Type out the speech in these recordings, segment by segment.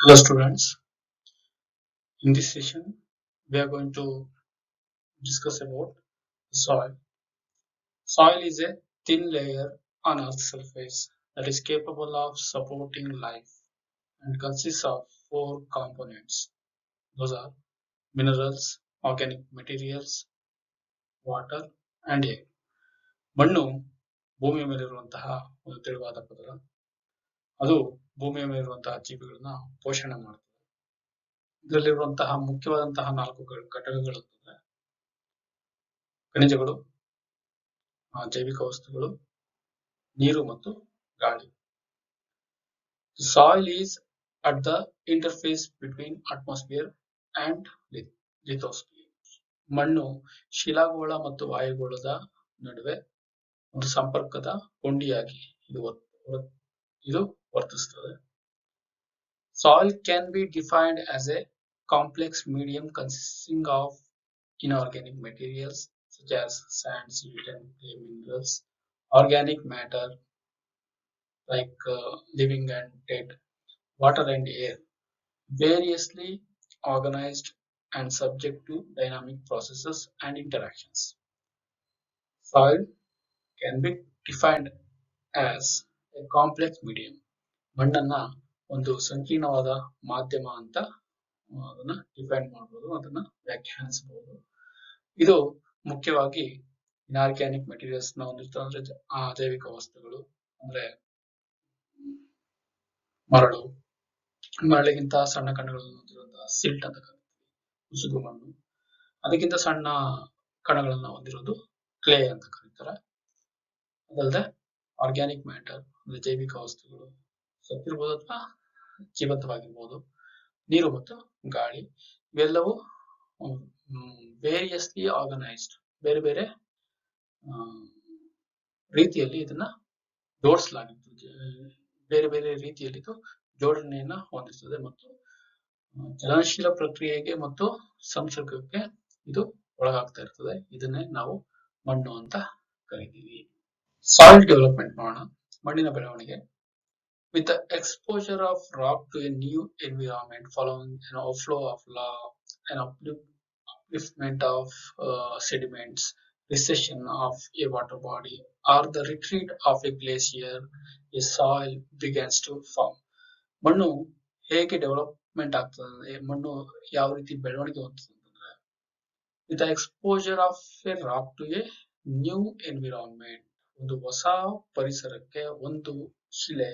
Hello students, in this session we are going to discuss about soil. Soil is a thin layer on Earth's surface that is capable of supporting life and consists of four components. Those are minerals, organic materials, water and air. ಮಣ್ಣು ಭೂಮಿಯ ಮೇಲಿರುವಂತಹ ಒಂದು ತೆಳುವಾದ ಪದರ. ಅದು ಭೂಮಿಯ ಮೇಲಿರುವಂತಹ ಜೀವಿಗಳನ್ನ ಪೋಷಣೆ ಮಾಡುತ್ತದೆ. ಇದರಲ್ಲಿರುವಂತಹ ಮುಖ್ಯವಾದಂತಹ ನಾಲ್ಕು ಘಟಕಗಳು ಖನಿಜಗಳು, ಜೈವಿಕ ವಸ್ತುಗಳು, ನೀರು ಮತ್ತು ಗಾಳಿ. Soil is at the interface between atmosphere and lithosphere. ಮಣ್ಣು ಶಿಲಾಗೋಳ ಮತ್ತು ವಾಯುಗೋಳದ ನಡುವೆ ಒಂದು ಸಂಪರ್ಕದ ಕೊಂಡಿಯಾಗಿ ಇದು ವರ್ತಿಸುತ್ತದೆ. Soil can be defined as a complex medium consisting of inorganic materials such as sand, silt, and clay minerals, organic matter like living and dead, water and air, variously organized and subject to dynamic processes and interactions. Soil can be defined as a complex medium. ಮಣ್ಣನ್ನ ಒಂದು ಸಂಕೀರ್ಣವಾದ ಮಾಧ್ಯಮ ಅಂತ ಅದನ್ನ define ಮಾಡಬಹುದು, ಅದನ್ನ ವ್ಯಾಖ್ಯಾನಿಸಬಹುದು. ಇದು ಮುಖ್ಯವಾಗಿ ಇನ್ಆರ್ಗ್ಯಾನಿಕ್ ಮೆಟೀರಿಯಲ್ಸ್ ನ ಹೊಂದಿರ್ತದೆ, ಅಂದ್ರೆ ಜೈವಿಕ ವಸ್ತುಗಳು, ಅಂದ್ರೆ ಮರಳಿಗಿಂತ ಸಣ್ಣ ಕಣಗಳನ್ನು ಹೊಂದಿರುವಂತಹ ಸಿಲ್ಟ್ ಅಂತ ಕರೀತೀವಿ, ಉಸುಗು ಮಣ್ಣು. ಅದಕ್ಕಿಂತ ಸಣ್ಣ ಕಣಗಳನ್ನ ಹೊಂದಿರೋದು ಕ್ಲೇ ಅಂತ ಕರೀತಾರೆ. ಅದಲ್ಲದೆ ಆರ್ಗ್ಯಾನಿಕ್ ಮ್ಯಾಟರ್ ಅಂದ್ರೆ ಜೈವಿಕ ವಸ್ತುಗಳು, ಸತ್ತಿರ್ಬೋದು ಅಥವಾ ಜೀವಂತವಾಗಿರ್ಬೋದು, ನೀರು ಮತ್ತು ಗಾಳಿ, ಇವೆಲ್ಲವೂ ವೇರಿಯಸ್ಲಿ ಆರ್ಗನೈಸ್ಡ್, ಬೇರೆ ಬೇರೆ ರೀತಿಯಲ್ಲಿ ಇದನ್ನ ಜೋಡಿಸಲಾಗಿತ್ತು, ಬೇರೆ ಬೇರೆ ರೀತಿಯಲ್ಲಿ ಇದು ಜೋಡಣೆಯನ್ನ ಹೊಂದಿರ್ತದೆ ಮತ್ತು ಚಲನಶೀಲ ಪ್ರಕ್ರಿಯೆಗೆ ಮತ್ತು ಸಂಸರ್ಗಕ್ಕೆ ಇದು ಒಳಗಾಗ್ತಾ ಇರ್ತದೆ. ಇದನ್ನೇ ನಾವು ಮಣ್ಣು ಅಂತ ಕರಿತೀವಿ. ಸಾಯಿಲ್ ಡೆವಲಪ್ಮೆಂಟ್ ಮಾಡೋಣ. ಮಣ್ಣಿನ ಬೆಳವಣಿಗೆ. With the exposure of rock to a new environment following an outflow of lava, an upliftment of sediments, recession of a water body, or the retreat of a glacier, a soil begins to form. ಮಣ್ಣು ಹೇಗೆ development ಆಗ್ತದೆ, ಮಣ್ಣು ಯಾವ ರೀತಿ ಬೆಳವಣಿಗೆ ಹೊಂದುತ್ತದೆ ಅಂತಂದ್ರೆ, with the exposure of a rock to a new environment, ಒಂದು ಹೊಸ ಪರಿಸರಕ್ಕೆ ಒಂದು ಶಿಲೆ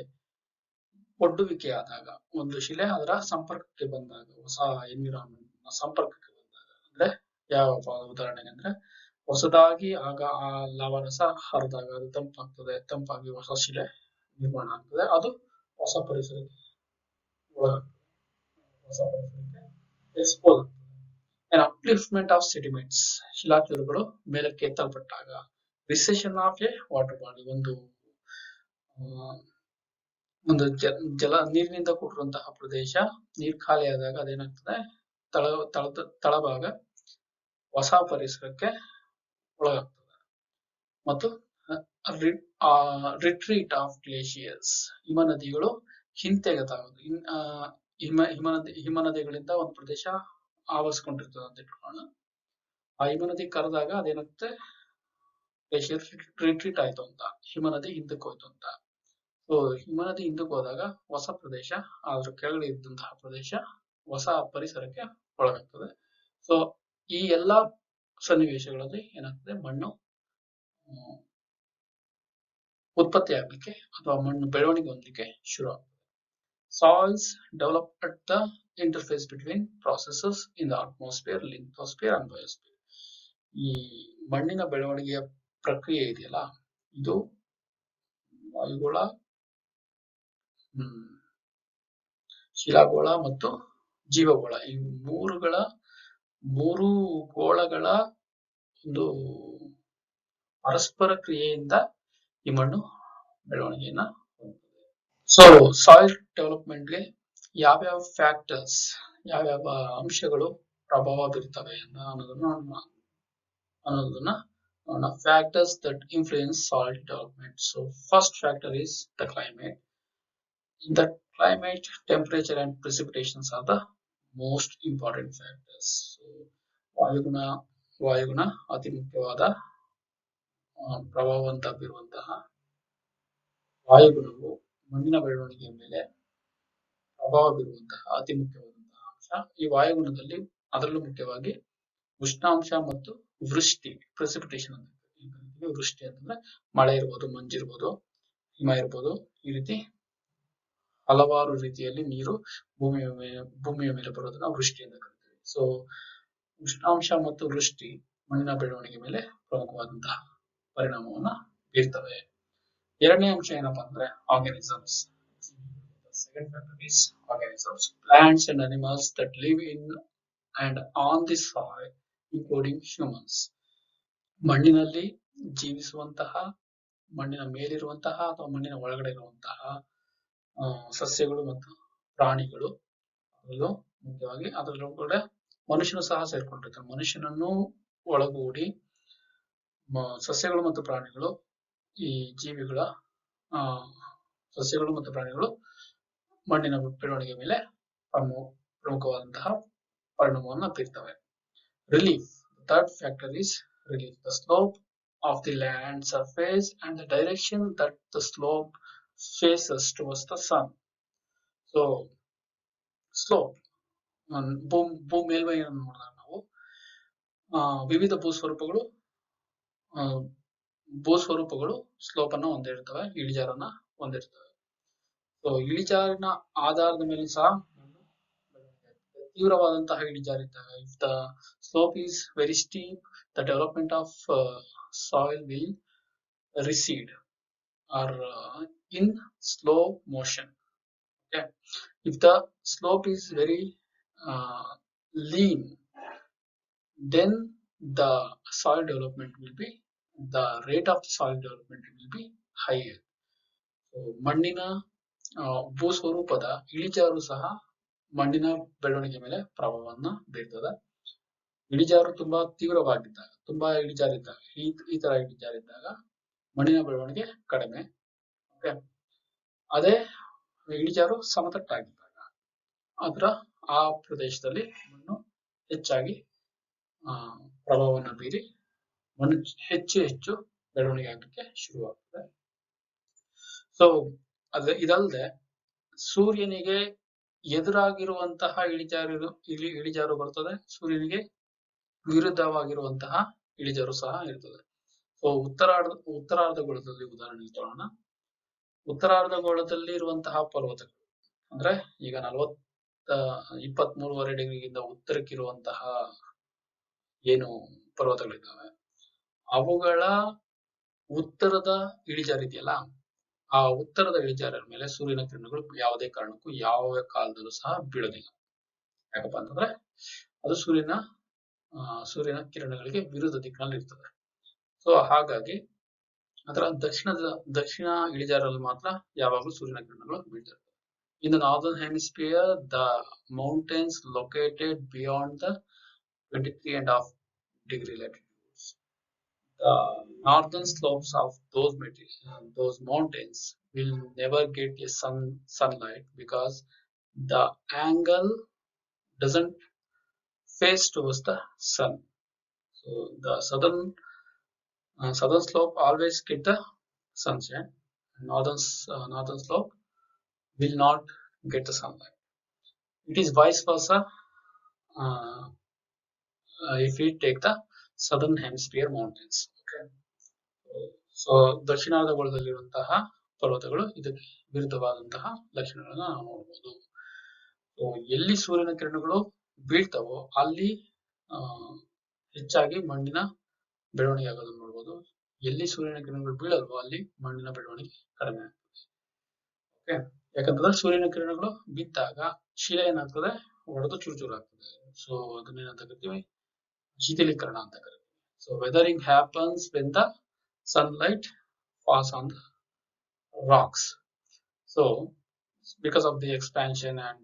ಒಡ್ಡುವಿಕೆ ಆದಾಗ, ಒಂದು ಶಿಲೆ ಅದರ ಸಂಪರ್ಕಕ್ಕೆ ಬಂದಾಗ, ಹೊಸ ಎನ್ವಿರಾನ್ಮೆಂಟ್ ಸಂಪರ್ಕಕ್ಕೆ ಬಂದಾಗ, ಅಂದ್ರೆ ಯಾವ ಉದಾಹರಣೆಗೆ ಅಂದ್ರೆ ಹೊಸದಾಗಿ ಆಗ ಆ ಲಾವಾರಸ ಹರಿದಾಗ ಅದು ತಂಪಾಗ್ತದೆ, ತಂಪಾಗಿ ಹೊಸ ಶಿಲೆ ನಿರ್ಮಾಣ ಆಗ್ತದೆ, ಅದು ಹೊಸ ಪರಿಸರಕ್ಕೆ ಎಕ್ಸ್ಪೋಸ್ ಆಗ್ತದೆ. An upliftment of sediments, ಶಿಲಾಚೂರುಗಳು ಮೇಲಕ್ಕೆ ಎತ್ತಲ್ಪಟ್ಟಾಗ, recession of a water body, ಒಂದು ಜಲ ನೀರಿನಿಂದ ಕೂಡಿರುವಂತಹ ಪ್ರದೇಶ ನೀರು ಖಾಲಿ ಆದಾಗ ಅದೇನಾಗ್ತದೆ, ತಳಭಾಗ ಹೊಸ ಪರಿಸರಕ್ಕೆ ಒಳಗಾಗ್ತದೆ. ಮತ್ತು ರಿಟ್ರೀಟ್ ಆಫ್ ಗ್ಲೇಷಿಯರ್ಸ್, ಹಿಮ ನದಿಗಳು ಹಿಂತೆಗೆತಾಗೋದು. ಹಿಮ ನದಿಗಳಿಂದ ಒಂದು ಪ್ರದೇಶ ಆವರಿಸ್ಕೊಂಡಿರ್ತದೆ ಅಂತ ಇಟ್ಕೊಳ್ಳೋಣ. ಆ ಹಿಮ ನದಿ ಕರೆದಾಗ ಅದೇನಾಗುತ್ತೆ, ಗ್ಲೇಷಿಯರ್ ರಿಟ್ರೀಟ್ ಆಯ್ತು ಅಂತ, ಹಿಮ ನದಿ ಹಿಂದಕ್ಕೆ ಹೋಯ್ತು ಅಂತ. ಸೊ ಹಿಮ ನದಿ ಹಿಂದಕ್ಕೆ ಹೋದಾಗ ಹೊಸ ಪ್ರದೇಶ, ಅದ್ರ ಕೆಳಗಡೆ ಇದ್ದಂತಹ ಪ್ರದೇಶ ಹೊಸ ಪರಿಸರಕ್ಕೆ ಒಳಗಾಗ್ತದೆ. ಸೊ ಈ ಎಲ್ಲಾ ಸನ್ನಿವೇಶಗಳಲ್ಲಿ ಏನಾಗ್ತದೆ, ಮಣ್ಣು ಉತ್ಪತ್ತಿ ಆಗ್ಲಿಕ್ಕೆ ಅಥವಾ ಮಣ್ಣು ಬೆಳವಣಿಗೆ ಹೊಂದಲಿಕ್ಕೆ ಶುರು ಆಗ್ತದೆ. Soils develop at the interface between processes in the atmosphere, lithosphere and biosphere. ಈ ಮಣ್ಣಿನ ಬೆಳವಣಿಗೆಯ ಪ್ರಕ್ರಿಯೆ ಇದೆಯಲ್ಲ, ಇದು ವಾಯುಗೋಳ, ಶಿಲಾಗೋಳ ಮತ್ತು ಜೀವಗೋಳ, ಈ ಮೂರು ಗೋಳಗಳ ಒಂದು ಪರಸ್ಪರ ಕ್ರಿಯೆಯಿಂದ ಈ ಮಣ್ಣು ಬೆಳವಣಿಗೆಯನ್ನ ಹೊಂದುತ್ತದೆ. ಸೊ ಸಾಯಿಲ್ ಡೆವಲಪ್ಮೆಂಟ್ಗೆ ಯಾವ್ಯಾವ ಫ್ಯಾಕ್ಟರ್ಸ್, ಯಾವ್ಯಾವ ಅಂಶಗಳು ಪ್ರಭಾವ ಬೀರ್ತವೆ ಅನ್ನೋದನ್ನ factors that influence soil development. So first factor is the climate. In the climate, temperature and precipitations are the most important factors. So, ವಾಯುಗುಣ ವಾಯುಗುಣ ಅತಿ ಮುಖ್ಯವಾದ ಪ್ರಭಾವವನ್ನು ಬೀರುವಂತಹ ವಾಯುಗುಣವು ಮಣ್ಣಿನ ಬೆಳವಣಿಗೆಯ ಮೇಲೆ ಪ್ರಭಾವ ಬೀರುವಂತಹ ಅತಿ ಮುಖ್ಯವಾದಂತಹ ಅಂಶ. ಈ ವಾಯುಗುಣದಲ್ಲಿ ಅದರಲ್ಲೂ ಮುಖ್ಯವಾಗಿ ಉಷ್ಣಾಂಶ ಮತ್ತು ವೃಷ್ಟಿ, ಪ್ರೆಸಿಪಿಟೇಷನ್ ಅಂತ ಕರಿತೀವಿ. ವೃಷ್ಟಿ ಅಂತಂದ್ರೆ ಮಳೆ ಇರ್ಬೋದು, ಮಂಜಿರ್ಬೋದು, ಹಿಮ ಇರ್ಬೋದು. ಈ ರೀತಿ ಹಲವಾರು ರೀತಿಯಲ್ಲಿ ನೀರು ಭೂಮಿಯ ಮೇಲೆ ಬರೋದನ್ನ ವೃಷ್ಟಿ ಅಂತ ಕರಿತೀವಿ. ಸೊ ಉಷ್ಣಾಂಶ ಮತ್ತು ವೃಷ್ಟಿ ಮಣ್ಣಿನ ಬೆಳವಣಿಗೆ ಮೇಲೆ ಪ್ರಮುಖವಾದಂತಹ ಪರಿಣಾಮವನ್ನ ಬೀರ್ತವೆ. ಎರಡನೇ ಅಂಶ ಏನಪ್ಪಾ ಅಂದ್ರೆ organisms. Second factor is organisms, plants and animals that live in and on the soil, including humans. ಮಣ್ಣಿನಲ್ಲಿ ಜೀವಿಸುವಂತಹ, ಮಣ್ಣಿನ ಮೇಲಿರುವಂತಹ ಅಥವಾ ಮಣ್ಣಿನ ಒಳಗಡೆ ಇರುವಂತಹ ಸಸ್ಯಗಳು ಮತ್ತು ಪ್ರಾಣಿಗಳು, ಅದರಲ್ಲೂ ಮುಖ್ಯವಾಗಿ ಅದರಲ್ಲೂ ಕೂಡ ಮನುಷ್ಯನು ಸಹ ಸೇರ್ಕೊಂಡಿರ್ತಾನೆ. ಮನುಷ್ಯನನ್ನು ಒಳಗೂಡಿ ಸಸ್ಯಗಳು ಮತ್ತು ಪ್ರಾಣಿಗಳು, ಈ ಜೀವಿಗಳ ಸಸ್ಯಗಳು ಮತ್ತು ಪ್ರಾಣಿಗಳು ಮಣ್ಣಿನ ಬೆಳವಣಿಗೆ ಮೇಲೆ ಪ್ರಮುಖವಾದಂತಹ ಪರಿಣಾಮವನ್ನು ಬೀರ್ತವೆ. Relief. Third factor is relief. The slope of the land surface and the direction that the slope faces towards the sun. So slope, ಭೂಮಿ ಮೇಲ್ಮೈಯನ್ನು ನೋಡಿದಾಗ ನಾವು ವಿವಿಧ ಭೂಸ್ವರೂಪಗಳು ಸ್ಲೋಪ್ ಅನ್ನ ಹೊಂದಿರ್ತವೆ, ಇಳಿಜಾರನ್ನ ಹೊಂದಿರ್ತವೆ. ಸೊ ಇಳಿಜಾರಿನ ಆಧಾರದ ಮೇಲೆ ಸಹ ತೀವ್ರವಾದಂತಹ ಇಳಿಜಾರಿದ್ದಾಗ, if the slope is very steep, the development of soil will recede or in slow motion. Okay, if the slope is very lean, then the soil development will be, the rate of the soil development will be higher. So ಮಣ್ಣಿನ ಭೂಸ್ವರೂಪದ ಇಳಿಜಾರು ಸಹ ಮಣ್ಣಿನ ಬೆಳವಣಿಗೆ ಮೇಲೆ ಪ್ರಭಾವವನ್ನು ಬೀರ್ತದೆ. ಇಳಿಜಾರು ತುಂಬಾ ತೀವ್ರವಾಗಿದ್ದಾಗ, ತುಂಬಾ ಇಳಿಜಾರಿದ್ದಾಗ, ಈ ತರ ಇಳಿಜಾರಿದ್ದಾಗ ಮಣ್ಣಿನ ಬೆಳವಣಿಗೆ ಕಡಿಮೆ. ಓಕೆ, ಅದೇ ಇಳಿಜಾರು ಸಮತಟ್ಟಾಗಿದ್ದಾಗ ಅದರ ಆ ಪ್ರದೇಶದಲ್ಲಿ ಮಣ್ಣು ಹೆಚ್ಚಾಗಿ ಪ್ರಭಾವವನ್ನು ಬೀರಿ ಮಣ್ಣು ಹೆಚ್ಚು ಬೆಳವಣಿಗೆ ಆಗಲಿಕ್ಕೆ ಶುರುವಾಗ್ತದೆ. ಸೊ ಇದಲ್ಲದೆ ಸೂರ್ಯನಿಗೆ ಎದುರಾಗಿರುವಂತಹ ಇಳಿಜಾರು ಬರ್ತದೆ, ಸೂರ್ಯನಿಗೆ ವಿರುದ್ಧವಾಗಿರುವಂತಹ ಇಳಿಜಾರು ಸಹ ಇರ್ತದೆ. ಸೊ ಉತ್ತರಾರ್ಧಗೋಳದಲ್ಲಿ ಉದಾಹರಣೆ ತಗೊಳ್ಳೋಣ. ಉತ್ತರಾರ್ಧಗೋಳದಲ್ಲಿ ಇರುವಂತಹ ಪರ್ವತಗಳು ಅಂದ್ರೆ ಈಗ 23.5 ಡಿಗ್ರಿಗಿಂತ ಉತ್ತರಕ್ಕಿರುವಂತಹ ಏನು ಪರ್ವತಗಳಿದ್ದಾವೆ, ಅವುಗಳ ಉತ್ತರದ ಇಳಿಜಾರಿದೆಯಲ್ಲ, ಆ ಉತ್ತರದ ಇಳಿಜಾರಿನ ಮೇಲೆ ಸೂರ್ಯನ ಕಿರಣಗಳು ಯಾವುದೇ ಕಾರಣಕ್ಕೂ ಯಾವ ಕಾಲದಲ್ಲೂ ಸಹ ಬೀಳೋದಿಲ್ಲ. ಯಾಕಪ್ಪ ಅಂತಂದ್ರೆ ಅದು ಸೂರ್ಯನ ಕಿರಣಗಳಿಗೆ ವಿರುದ್ಧ ದಿಕ್ಕಿನಲ್ಲಿ ಇರ್ತದೆ. ಸೊ ಹಾಗಾಗಿ ಅದರ ದಕ್ಷಿಣ ಇಳಿಜಾರಲ್ಲಿ ಮಾತ್ರ ಯಾವಾಗಲೂ ಸೂರ್ಯನ ಕಿರಣಗಳು ಬೀಳ್ತವೆ. In the northern hemisphere, the mountains located beyond the 23.5 degree latitudes, the northern slopes of those mountains will never get a sunlight because the angle doesn't face towards the sun. So the southern slope always get the sunshine, and northern slope will not get the sunlight. It is vice versa if we take the southern hemisphere mountains. Okay, so ದಕ್ಷಿಣಾರ್ಧಗೋಳದಲ್ಲಿರುವಂತಹ ಪರ್ವತಗಳು ಇದಕ್ಕೆ ವಿರುದ್ಧವಾದಂತಹ ಲಕ್ಷಣಗಳನ್ನ ನಾವು ನೋಡಬಹುದು. ಎಲ್ಲಿ ಸೂರ್ಯನ ಕಿರಣಗಳು ಬೀಳ್ತಾವೋ ಅಲ್ಲಿ ಹೆಚ್ಚಾಗಿ ಮಣ್ಣಿನ ಬೆಳವಣಿಗೆ ಆಗೋದನ್ನು ನೋಡಬಹುದು. ಎಲ್ಲಿ ಸೂರ್ಯನ ಕಿರಣಗಳು ಬೀಳಲ್ವೋ ಅಲ್ಲಿ ಮಣ್ಣಿನ ಬೆಳವಣಿಗೆ ಕಡಿಮೆ ಆಗ್ತದೆ. ಓಕೆ, ಯಾಕಂತಂದ್ರೆ ಸೂರ್ಯನ ಕಿರಣಗಳು ಬಿದ್ದಾಗ ಶಿಲೆ ಏನಾಗ್ತದೆ, ಒಡೆದು ಚೂರು ಆಗ್ತದೆ. ಸೊ ಅದನ್ನೇನಂತ ಕರಿತೀವಿ, ಶೀತಲೀಕರಣ ಅಂತ ಕರಿತೀವಿ. So weathering happens when the sunlight falls on the rocks. So because of the expansion and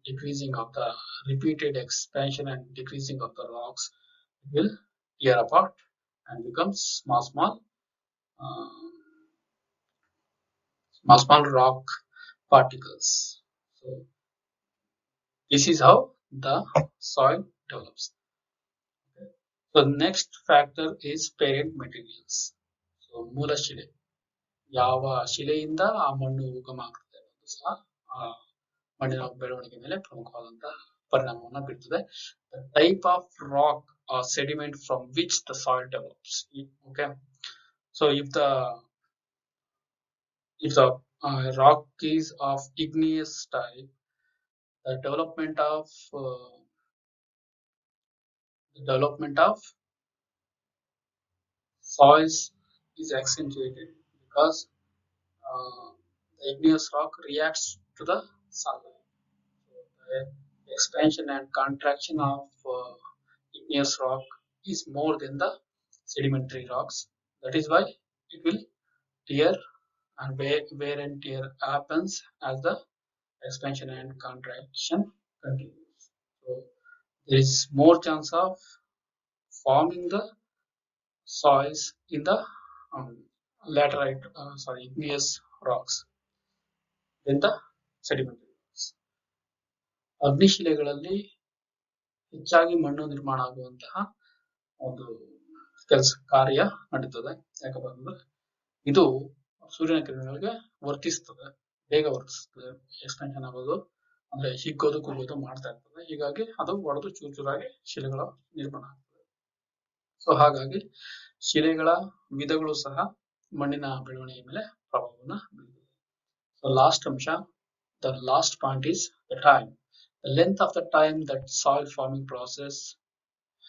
decreasing of the repeated expansion and decreasing of the rocks, it will tear apart and become small rock particles. So this is how the soil develops. Okay. So next factor is parent materials. So ಮೂಲ ಶಿಲೆ, ಯಾವ ಶಿಲೆಯಿಂದ ಆ ಮಣ್ಣು ಉಗಮ ಆಗ್ತದೆ ಅನ್ನೋದು ಸಹ ಆ ಮಣ್ಣಿನ ಬೆಳವಣಿಗೆ ಮೇಲೆ ಪ್ರಮುಖವಾದಂತಹ ಪರಿಣಾಮವನ್ನು ಬೀರ್ತದೆ. The type of rock or sediment from which the soil develops. Okay. So if the rock is of igneous type, the development of soils is accentuated because the igneous rock reacts to the sunlight. So the expansion and contraction of igneous rock is more than the sedimentary rocks. That is why it will tear, and wear and tear happens as the expansion and contraction continues. So there is more chance of forming the soils in the laterite, igneous rocks than the sedimentary rocks. ಅಗ್ನಿಶಿಲೆಗಳಲ್ಲಿ ಹೆಚ್ಚಾಗಿ ಮಣ್ಣು ನಿರ್ಮಾಣ ಆಗುವಂತಹ ಒಂದು ಕಾರ್ಯ ನಡೀತದೆ. ಯಾಕಪ್ಪ ಅಂದ್ರೆ ಇದು ಸೂರ್ಯನ ಕಿರಣಗಳಿಗೆ ಬೇಗ ವರ್ತಿಸ್ತದೆ. ಎಕ್ಸ್ಪೆನ್ಷನ್ ಆಗೋದು ಅಂದ್ರೆ ಹಿಗ್ಗೋದು ಕುಗ್ಗೋದು ಮಾಡ್ತಾ ಇರ್ತದೆ. ಹೀಗಾಗಿ ಅದು ಒಡೆದು ಚೂರು ಚೂರಾಗಿ ಶಿಲೆಗಳ ನಿರ್ಮಾಣ ಆಗ್ತದೆ. ಸೊ ಹಾಗಾಗಿ ಶಿಲೆಗಳ ವಿಧಗಳು ಸಹ ಮಣ್ಣಿನ ಬೆಳವಣಿಗೆ ಮೇಲೆ ಪ್ರಭಾವವನ್ನು ಬೀರುತ್ತದೆ. ಸೊ ಲಾಸ್ಟ್ ಅಂಶ, the last point is the time. The length of the time that soil forming process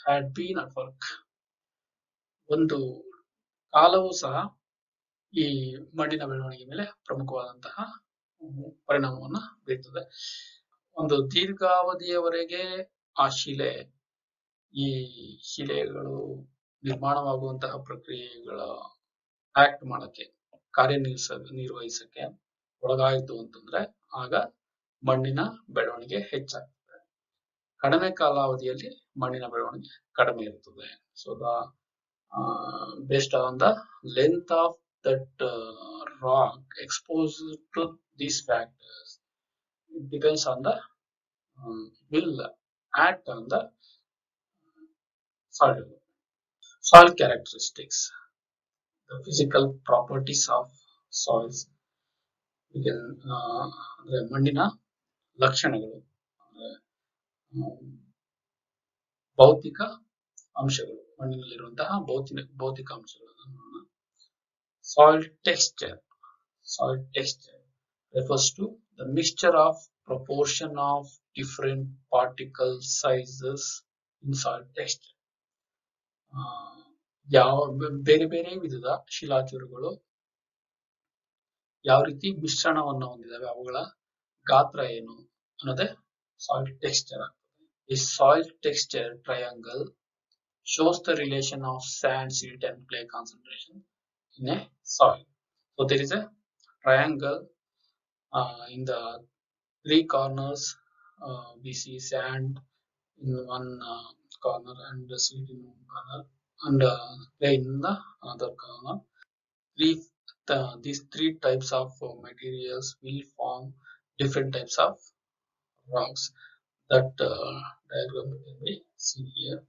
had been at work. ಒಂದು ಕಾಲವು ಸಹ ಈ ಮಣ್ಣಿನ ಬೆಳವಣಿಗೆ ಮೇಲೆ ಪ್ರಮುಖವಾದಂತಹ ಪರಿಣಾಮವನ್ನು ಬೀರ್ತದೆ. ಒಂದು ದೀರ್ಘಾವಧಿಯವರೆಗೆ ಆ ಈ ಶಿಲೆಗಳು ನಿರ್ಮಾಣವಾಗುವಂತಹ ಪ್ರಕ್ರಿಯೆಗಳ ಆಕ್ಟ್ ಮಾಡಕ್ಕೆ, ಕಾರ್ಯನಿರ್ವಹಿಸಕ್ಕೆ ಒಳಗಾಯಿತು ಅಂತಂದ್ರೆ ಆಗ ಮಣ್ಣಿನ ಬೆಳವಣಿಗೆ ಹೆಚ್ಚಾಗ್ತದೆ. ಕಡಿಮೆ ಕಾಲಾವಧಿಯಲ್ಲಿ ಮಣ್ಣಿನ ಬೆಳವಣಿಗೆ ಕಡಿಮೆ ಇರ್ತದೆ. So based on the length of that rock exposed to these factors, it depends on the will act on the soil characteristics, the physical properties of soils. We can ಮಣ್ಣಿನ ಲಕ್ಷಣಗಳು, ಭೌತಿಕ ಅಂಶಗಳು, ಮಣ್ಣಿನಲ್ಲಿರುವಂತಹ ಭೌತಿಕ ಅಂಶಗಳನ್ನು ನೋಡೋಣ. Soil texture refers to the mixture of proportion of different particle sizes in soil texture. ಯಾವ ಬೇರೆ ಬೇರೆ ವಿಧದ ಶಿಲಾಚೂರುಗಳು ಯಾವ ರೀತಿ ಮಿಶ್ರಣವನ್ನು ಹೊಂದಿದಾವೆ, ಅವುಗಳ ಗಾತ್ರ ಏನು ಅನ್ನೋದೇ ಸಾಯಿಲ್ ಟೆಕ್ಸ್ಚರ್ ಆಗ್ತದೆ. ಈ soil texture triangle shows the relation of sand, silt and clay concentration in a soil. So there is a triangle in the three corners. We see sand in one corner and silt in one corner and clay in the other corner. These three types of materials will form different types of rocks. That diagram can be seen here.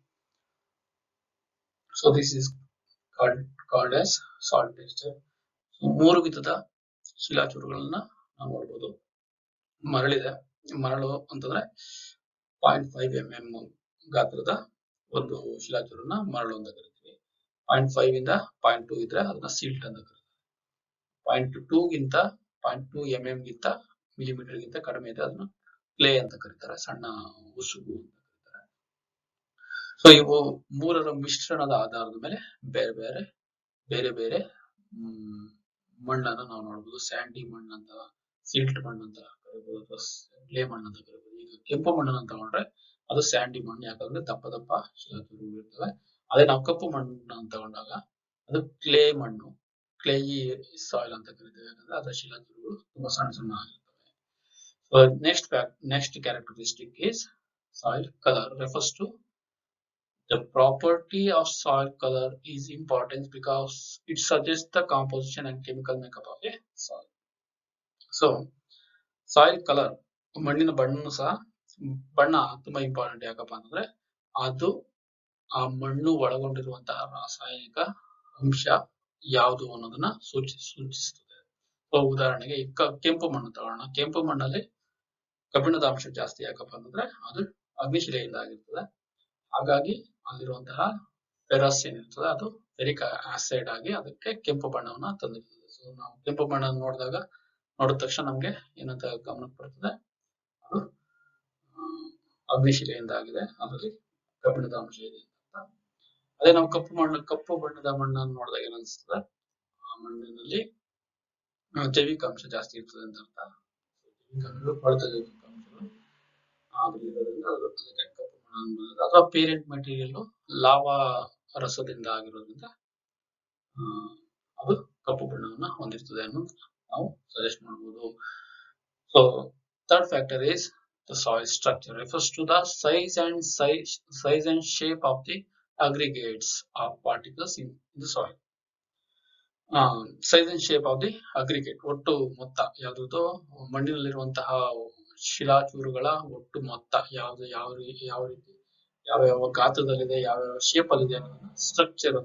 So this is called as soil texture. So ಮೂರು ವಿಧದ ಶಿಲಾಚೂರುಗಳನ್ನ ನಾವು ನೋಡಬಹುದು. ಮರಳು ಅಂತಂದ್ರೆ 0.5 mm ಗಾತ್ರದ ಒಂದು ಶಿಲಾಚೂರನ್ನ ಮರಳು ಅಂತ ಕರಿತೀವಿ. 0.5 ಇಂದ 0.2 ಇದ್ರೆ ಅದನ್ನ ಸಿಲ್ಟ್ ಅಂತ ಕರಿತೀವಿ. 0.2 ಗಿಂತ 0.2 mm ಗಿಂತ ಮಿಲಿಮೀಟರ್ ಗಿಂತ ಕಡಿಮೆ ಇದೆ ಅದನ್ನ ಕ್ಲೇ ಅಂತ ಕರೀತಾರೆ, ಸಣ್ಣ ಉಸುಗು ಅಂತ ಕರೀತಾರೆ. ಸೊ ಇವು ಮೂರರ ಮಿಶ್ರಣದ ಆಧಾರದ ಮೇಲೆ ಬೇರೆ ಬೇರೆ ಮಣ್ಣನ್ನು ನಾವು ನೋಡಬಹುದು. ಸ್ಯಾಂಡಿ ಮಣ್ಣು ಅಂತ, ಸಿಲ್ಟ್ ಮಣ್ಣು ಅಂತ ಕರಿಬಹುದು, ಅಥವಾ ಕ್ಲೇ ಮಣ್ಣು ಅಂತ ಕರಿಬಹುದು. ಈಗ ಕೆಂಪು ಮಣ್ಣನ್ನು ತಗೊಂಡ್ರೆ ಅದು ಸ್ಯಾಂಡಿ ಮಣ್ಣು, ಯಾಕಂದ್ರೆ ದಪ್ಪ ಶಿಲಾಚೂರುಗಳು ಇರ್ತವೆ. ಅದೇ ನಾವು ಕಪ್ಪು ಮಣ್ಣನ್ನು ತಗೊಂಡಾಗ ಅದು ಕ್ಲೇ ಮಣ್ಣು, ಕ್ಲೇಯಿ ಸಾಯಿಲ್ ಅಂತ ಕರಿತೇವೆ, ಯಾಕಂದ್ರೆ ಅದರ ಶಿಲಾಚೂರುಗಳು ತುಂಬಾ ಸಣ್ಣ ಆಗಿರ್ತವೆ. So next characteristic is soil color. Refers to the property of soil color is important because it suggests the composition and chemical makeup of a soil. So soil colour, ಮಣ್ಣಿನ ಬಣ್ಣನು ಸಹ, ಬಣ್ಣ ತುಂಬಾ ಇಂಪಾರ್ಟೆಂಟ್. ಯಾಕಪ್ಪ ಅಂತಂದ್ರೆ ಅದು ಆ ಮಣ್ಣು ಒಳಗೊಂಡಿರುವಂತಹ ರಾಸಾಯನಿಕ ಅಂಶ ಯಾವುದು ಅನ್ನೋದನ್ನ ಸೂಚಿಸುತ್ತದೆ. ಉದಾಹರಣೆಗೆ ಕೆಂಪು ಮಣ್ಣು ತಗೊಳ್ಳೋಣ. ಕೆಂಪು ಮಣ್ಣಲ್ಲಿ ಕಬ್ಬಿಣದ ಅಂಶ ಜಾಸ್ತಿ. ಯಾಕಪ್ಪ ಅಂತಂದ್ರೆ ಅದು ಅಗ್ನಿಶಿಲೆಯಿಂದ ಆಗಿರ್ತದೆ. ಹಾಗಾಗಿ ಅಲ್ಲಿರುವಂತಹ ಫೆರಸ್ ಏನಿರ್ತದೆ ಅದು ಫೆರಿಕ್ ಆಕ್ಸೈಡ್ ಆಗಿ ಅದಕ್ಕೆ ಕೆಂಪು ಬಣ್ಣವನ್ನ ತಂದಿರ್ತದೆ. ಸೊ ನಾವು ಕೆಂಪು ಬಣ್ಣ ನೋಡಿದ ತಕ್ಷಣ ನಮ್ಗೆ ಏನಂತ ಗಮನಕ್ಕೆ ಬರ್ತದೆ, ಅದು ಅಗ್ನಿಶಿಲೆಯಿಂದ ಆಗಿದೆ, ಅದರಲ್ಲಿ ಕಬ್ಬಿಣದ ಅಂಶ ಇದೆ ಅಂತ. ಅದೇ ನಾವು ಕಪ್ಪು ಬಣ್ಣದ ಮಣ್ಣನ್ನು ನೋಡಿದಾಗ ಏನನ್ಸ್ತದೆ, ಆ ಮಣ್ಣಿನಲ್ಲಿ ಜೈವಿಕ ಅಂಶ ಜಾಸ್ತಿ ಇರ್ತದೆ ಅಂತ ಅರ್ಥ. ಕೊಳೆತ ಜೈವಿಕ ಅಂಶಗಳು ಇರೋದ್ರಿಂದ ಅದಕ್ಕೆ ಕಪ್ಪು ಮಣ್ಣು. ಅಥವಾ ಪೇರೆಂಟ್ ಮೆಟೀರಿಯಲ್ ಲಾವಾ ರಸದಿಂದ ಆಗಿರೋದ್ರಿಂದ ಅದು ಕಪ್ಪು ಬಣ್ಣವನ್ನ ಹೊಂದಿರ್ತದೆ ಅನ್ನೋದು ನಾವು ಸಜೆಸ್ಟ್ ಮಾಡಬಹುದು. So third factor is the soil structure, refers to the size and shape of the aggregates of particles in the soil. Size and shape of the aggregate, ಒಟ್ಟು ಮೊತ್ತ ಯಾವುದು, ಮಣ್ಣಿನಲ್ಲಿರುವಂತಹ ಶಿಲಾಚೂರುಗಳ ಒಟ್ಟು ಮೊತ್ತ ಯಾವ್ದು, ಯಾವ ರೀತಿ ಯಾವ ಗಾತ್ರದಲ್ಲಿದೆ, ಯಾವ ಶೇಪ್ ಅಲ್ಲಿ ಇದೆ ಅನ್ನೋದನ್ನ ಸ್ಟ್ರಕ್ಚರ್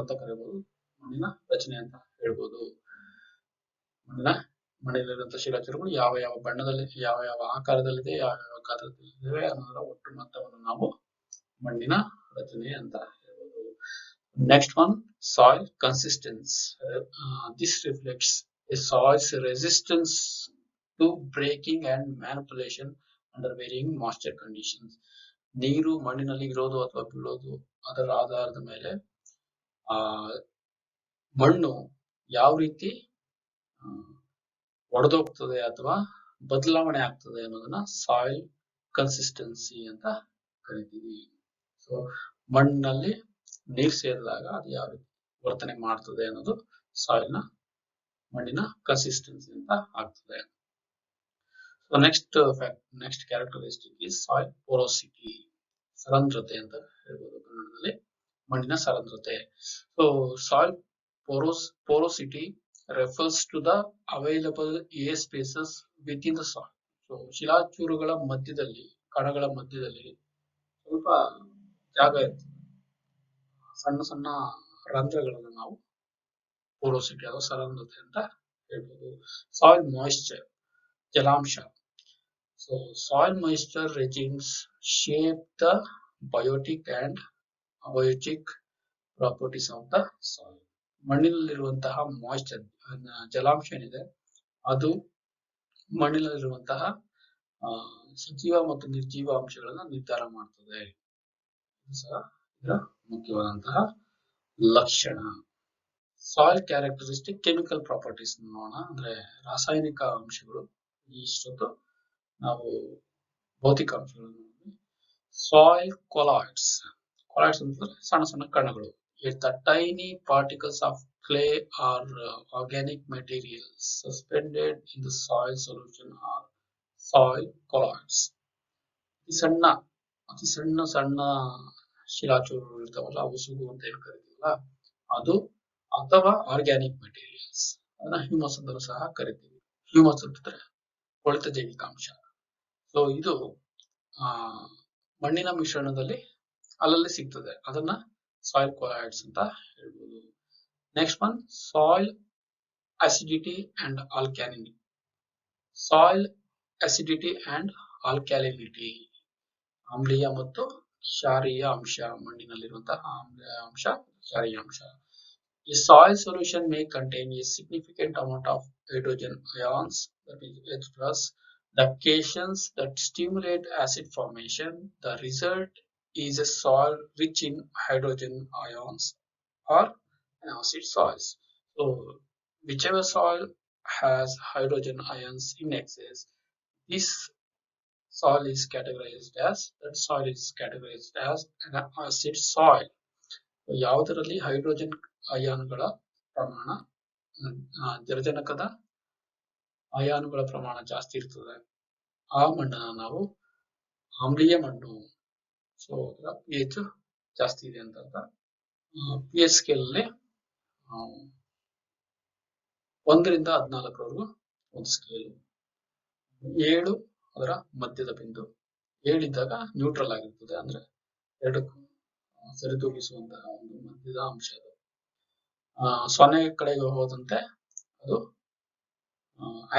ಅಂತ ಕರೀಬಹುದು. ಮಣ್ಣಿನ ರಚನೆ ಅಂತ ಹೇಳ್ಬೋದು. ಮಣ್ಣಿನಲ್ಲಿರುವಂತಹ ಶಿಲಾಚೂರುಗಳು ಯಾವ ಬಣ್ಣದಲ್ಲಿ, ಯಾವ ಆಕಾರದಲ್ಲಿದೆ, ಯಾವ ಗಾತ್ರದಲ್ಲಿದೆ ಅನ್ನೋದರ ಒಟ್ಟು ಮೊತ್ತವನ್ನು ನಾವು ಮಣ್ಣಿನ ರಚನೆ ಅಂತ ಹೇಳ್ಬೋದು. Next one, soil consistence. This reflects a soil's resistance to breaking and manipulation under varying moisture conditions. ನೀರು ಮಣ್ಣಿನಲ್ಲಿ ಇರೋದು ಅಥವಾ ಬೀಳೋದು ಅದರ ಆಧಾರದ ಮೇಲೆ ಮಣ್ಣು ಯಾವ ರೀತಿ ಒಡೆದೋಗ್ತದೆ ಅಥವಾ ಬದಲಾವಣೆ ಆಗ್ತದೆ ಅನ್ನೋದನ್ನ ಸಾಯಿಲ್ ಕನ್ಸಿಸ್ಟೆನ್ಸಿ ಅಂತ ಕರಿತೀವಿ. ಸೊ ಮಣ್ಣಿನಲ್ಲಿ ನೀರು ಸೇರಿದಾಗ ಅದು ಯಾವ ರೀತಿ ವರ್ತನೆ ಮಾಡ್ತದೆ ಅನ್ನೋದು ಮಣ್ಣಿನ ಕನ್ಸಿಸ್ಟೆನ್ಸಿ ಅಂತ ಆಗ್ತದೆ. So next characteristic is soil porosity, ಸರಂಧ್ರತೆ ಅಂತ ಹೇಳ್ಬೋದು ಕನ್ನಡದಲ್ಲಿ, ಮಣ್ಣಿನ ಸರಂಧ್ರತೆ. So soil porosity refers to the available air spaces within the soil. So ಶಿಲಾಚೂರುಗಳ ಮಧ್ಯದಲ್ಲಿ, ಕಣಗಳ ಮಧ್ಯದಲ್ಲಿ ಸ್ವಲ್ಪ ಜಾಗ ಇರ್ತದೆ, ಸಣ್ಣ ಸಣ್ಣ ರಂಧ್ರಗಳನ್ನು ನಾವು ಪೋರೋಸಿಟಿ ಅಥವಾ ಸರಂಧ್ರತೆ ಅಂತ ಹೇಳ್ಬೋದು. ಸಾಯಿಲ್ ಮಾಯಿಶ್ಚರ್, ಜಲಾಂಶ. So soil moisture regimes shape the biotic and abiotic properties of the soil. ಮಣ್ಣಿನಲ್ಲಿರುವಂತಹ ಮಾಯಿಶ್ಚರ್, ಜಲಾಂಶ ಏನಿದೆ ಅದು ಮಣ್ಣಿನಲ್ಲಿರುವಂತಹ ಸಜೀವ ಮತ್ತು ನಿರ್ಜೀವ ಅಂಶಗಳನ್ನ ನಿರ್ಧಾರ ಮಾಡ್ತದೆ. ಇದರ ಮುಖ್ಯವಾದಂತಹ ಲಕ್ಷಣ. ಸಾಯಿಲ್ ಕ್ಯಾರೆಕ್ಟರಿಸ್ಟಿಕ್, ಕೆಮಿಕಲ್ ಪ್ರಾಪರ್ಟೀಸ್ ನೋಡೋಣ. ಅಂದ್ರೆ ರಾಸಾಯನಿಕ ಅಂಶಗಳು. ಇಷ್ಟೊತ್ತು ನಾವು ಭೌತಿಕ ಅಂಶಗಳು ನೋಡಿದ್ವಿ. ಸಾಯಿಲ್ ಕೊಲಾಯ್ಡ್ಸ್ ಅಂದ್ರೆ ಸಣ್ಣ ಸಣ್ಣ ಕಣಗಳು. The tiny particles of clay or organic materials suspended in the soil solution are soil colloids. ಅತಿ ಸಣ್ಣ ಶಿಲಾಚೂರುಗಳು ಇರ್ತಾವಲ್ಲ, ಉಸುಗು ಅಂತ ಹೇಳಿ ಕರಿತೀವಲ್ಲ, ಅದು ಅಥವಾ ಆರ್ಗ್ಯಾನಿಕ್ ಮೆಟೀರಿಯಲ್ಸ್, ಅದನ್ನ ಹ್ಯೂಮಸ್ ಅಂತ ಸಹ ಕರಿತೀವಿ. ಹ್ಯೂಮಸ್ ಅಂತಂದ್ರೆ ಕೊಳೆತ ಜೈವಿಕಾಂಶ. ಸೊ ಇದು ಮಣ್ಣಿನ ಮಿಶ್ರಣದಲ್ಲಿ ಅಲ್ಲಲ್ಲಿ ಸಿಗ್ತದೆ, ಅದನ್ನ ಸಾಯಿಲ್ ಕೊಲಾಯ್ಡ್ಸ್ ಅಂತ ಹೇಳ್ಬೋದು. Next one, soil acidity and alkalinity. Soil acidity and alkalinity, ಆಮ್ಲೀಯ ಮತ್ತು ಕ್ಷಾರೀಯ ಅಂಶ, ಮಣ್ಣಿನಲ್ಲಿರುವಂತಹ ಆಮ್ಲೀಯ ಅಂಶ, ಕ್ಷಾರೀಯ ಅಂಶ. A soil solution may contain a significant amount of hydrogen ions, that is H+, the cations that stimulate acid formation. The result is a soil rich in hydrogen ions or an acid soils. So whichever soil has hydrogen ions in excess, this soil is categorized as an acid soil. ಯಾವುದರಲ್ಲಿ hydrogen ಅಯಾನುಗಳ ಪ್ರಮಾಣ, ಜಲಜನಕದ ಅಯಾನುಗಳ ಪ್ರಮಾಣ ಜಾಸ್ತಿ ಇರ್ತದೆ, ಆ ಮಣ್ಣನ್ನ ನಾವು ಆಮ್ಲೀಯ ಮಣ್ಣು. ಸೊ pH ಜಾಸ್ತಿ ಇದೆ ಅಂತ ಅರ್ಥ. pH ಸ್ಕೇಲ್ ಅಲ್ಲಿ 1 ರಿಂದ 14 ವರೆಗೂ ಒಂದು ಸ್ಕೇಲು. 7 ಅದರ ಮಧ್ಯದ ಬಿಂದು. 7 ಇದ್ದಾಗ ನ್ಯೂಟ್ರಲ್ ಆಗಿರ್ತದೆ, ಅಂದ್ರೆ ಎರಡಕ್ಕೂ ಸರಿದೂಗಿಸುವಂತಹ ಒಂದು ಮಧ್ಯದ ಅಂಶ ಅದು. 0 ಕಡೆಗೆ ಹೋದಂತೆ ಅದು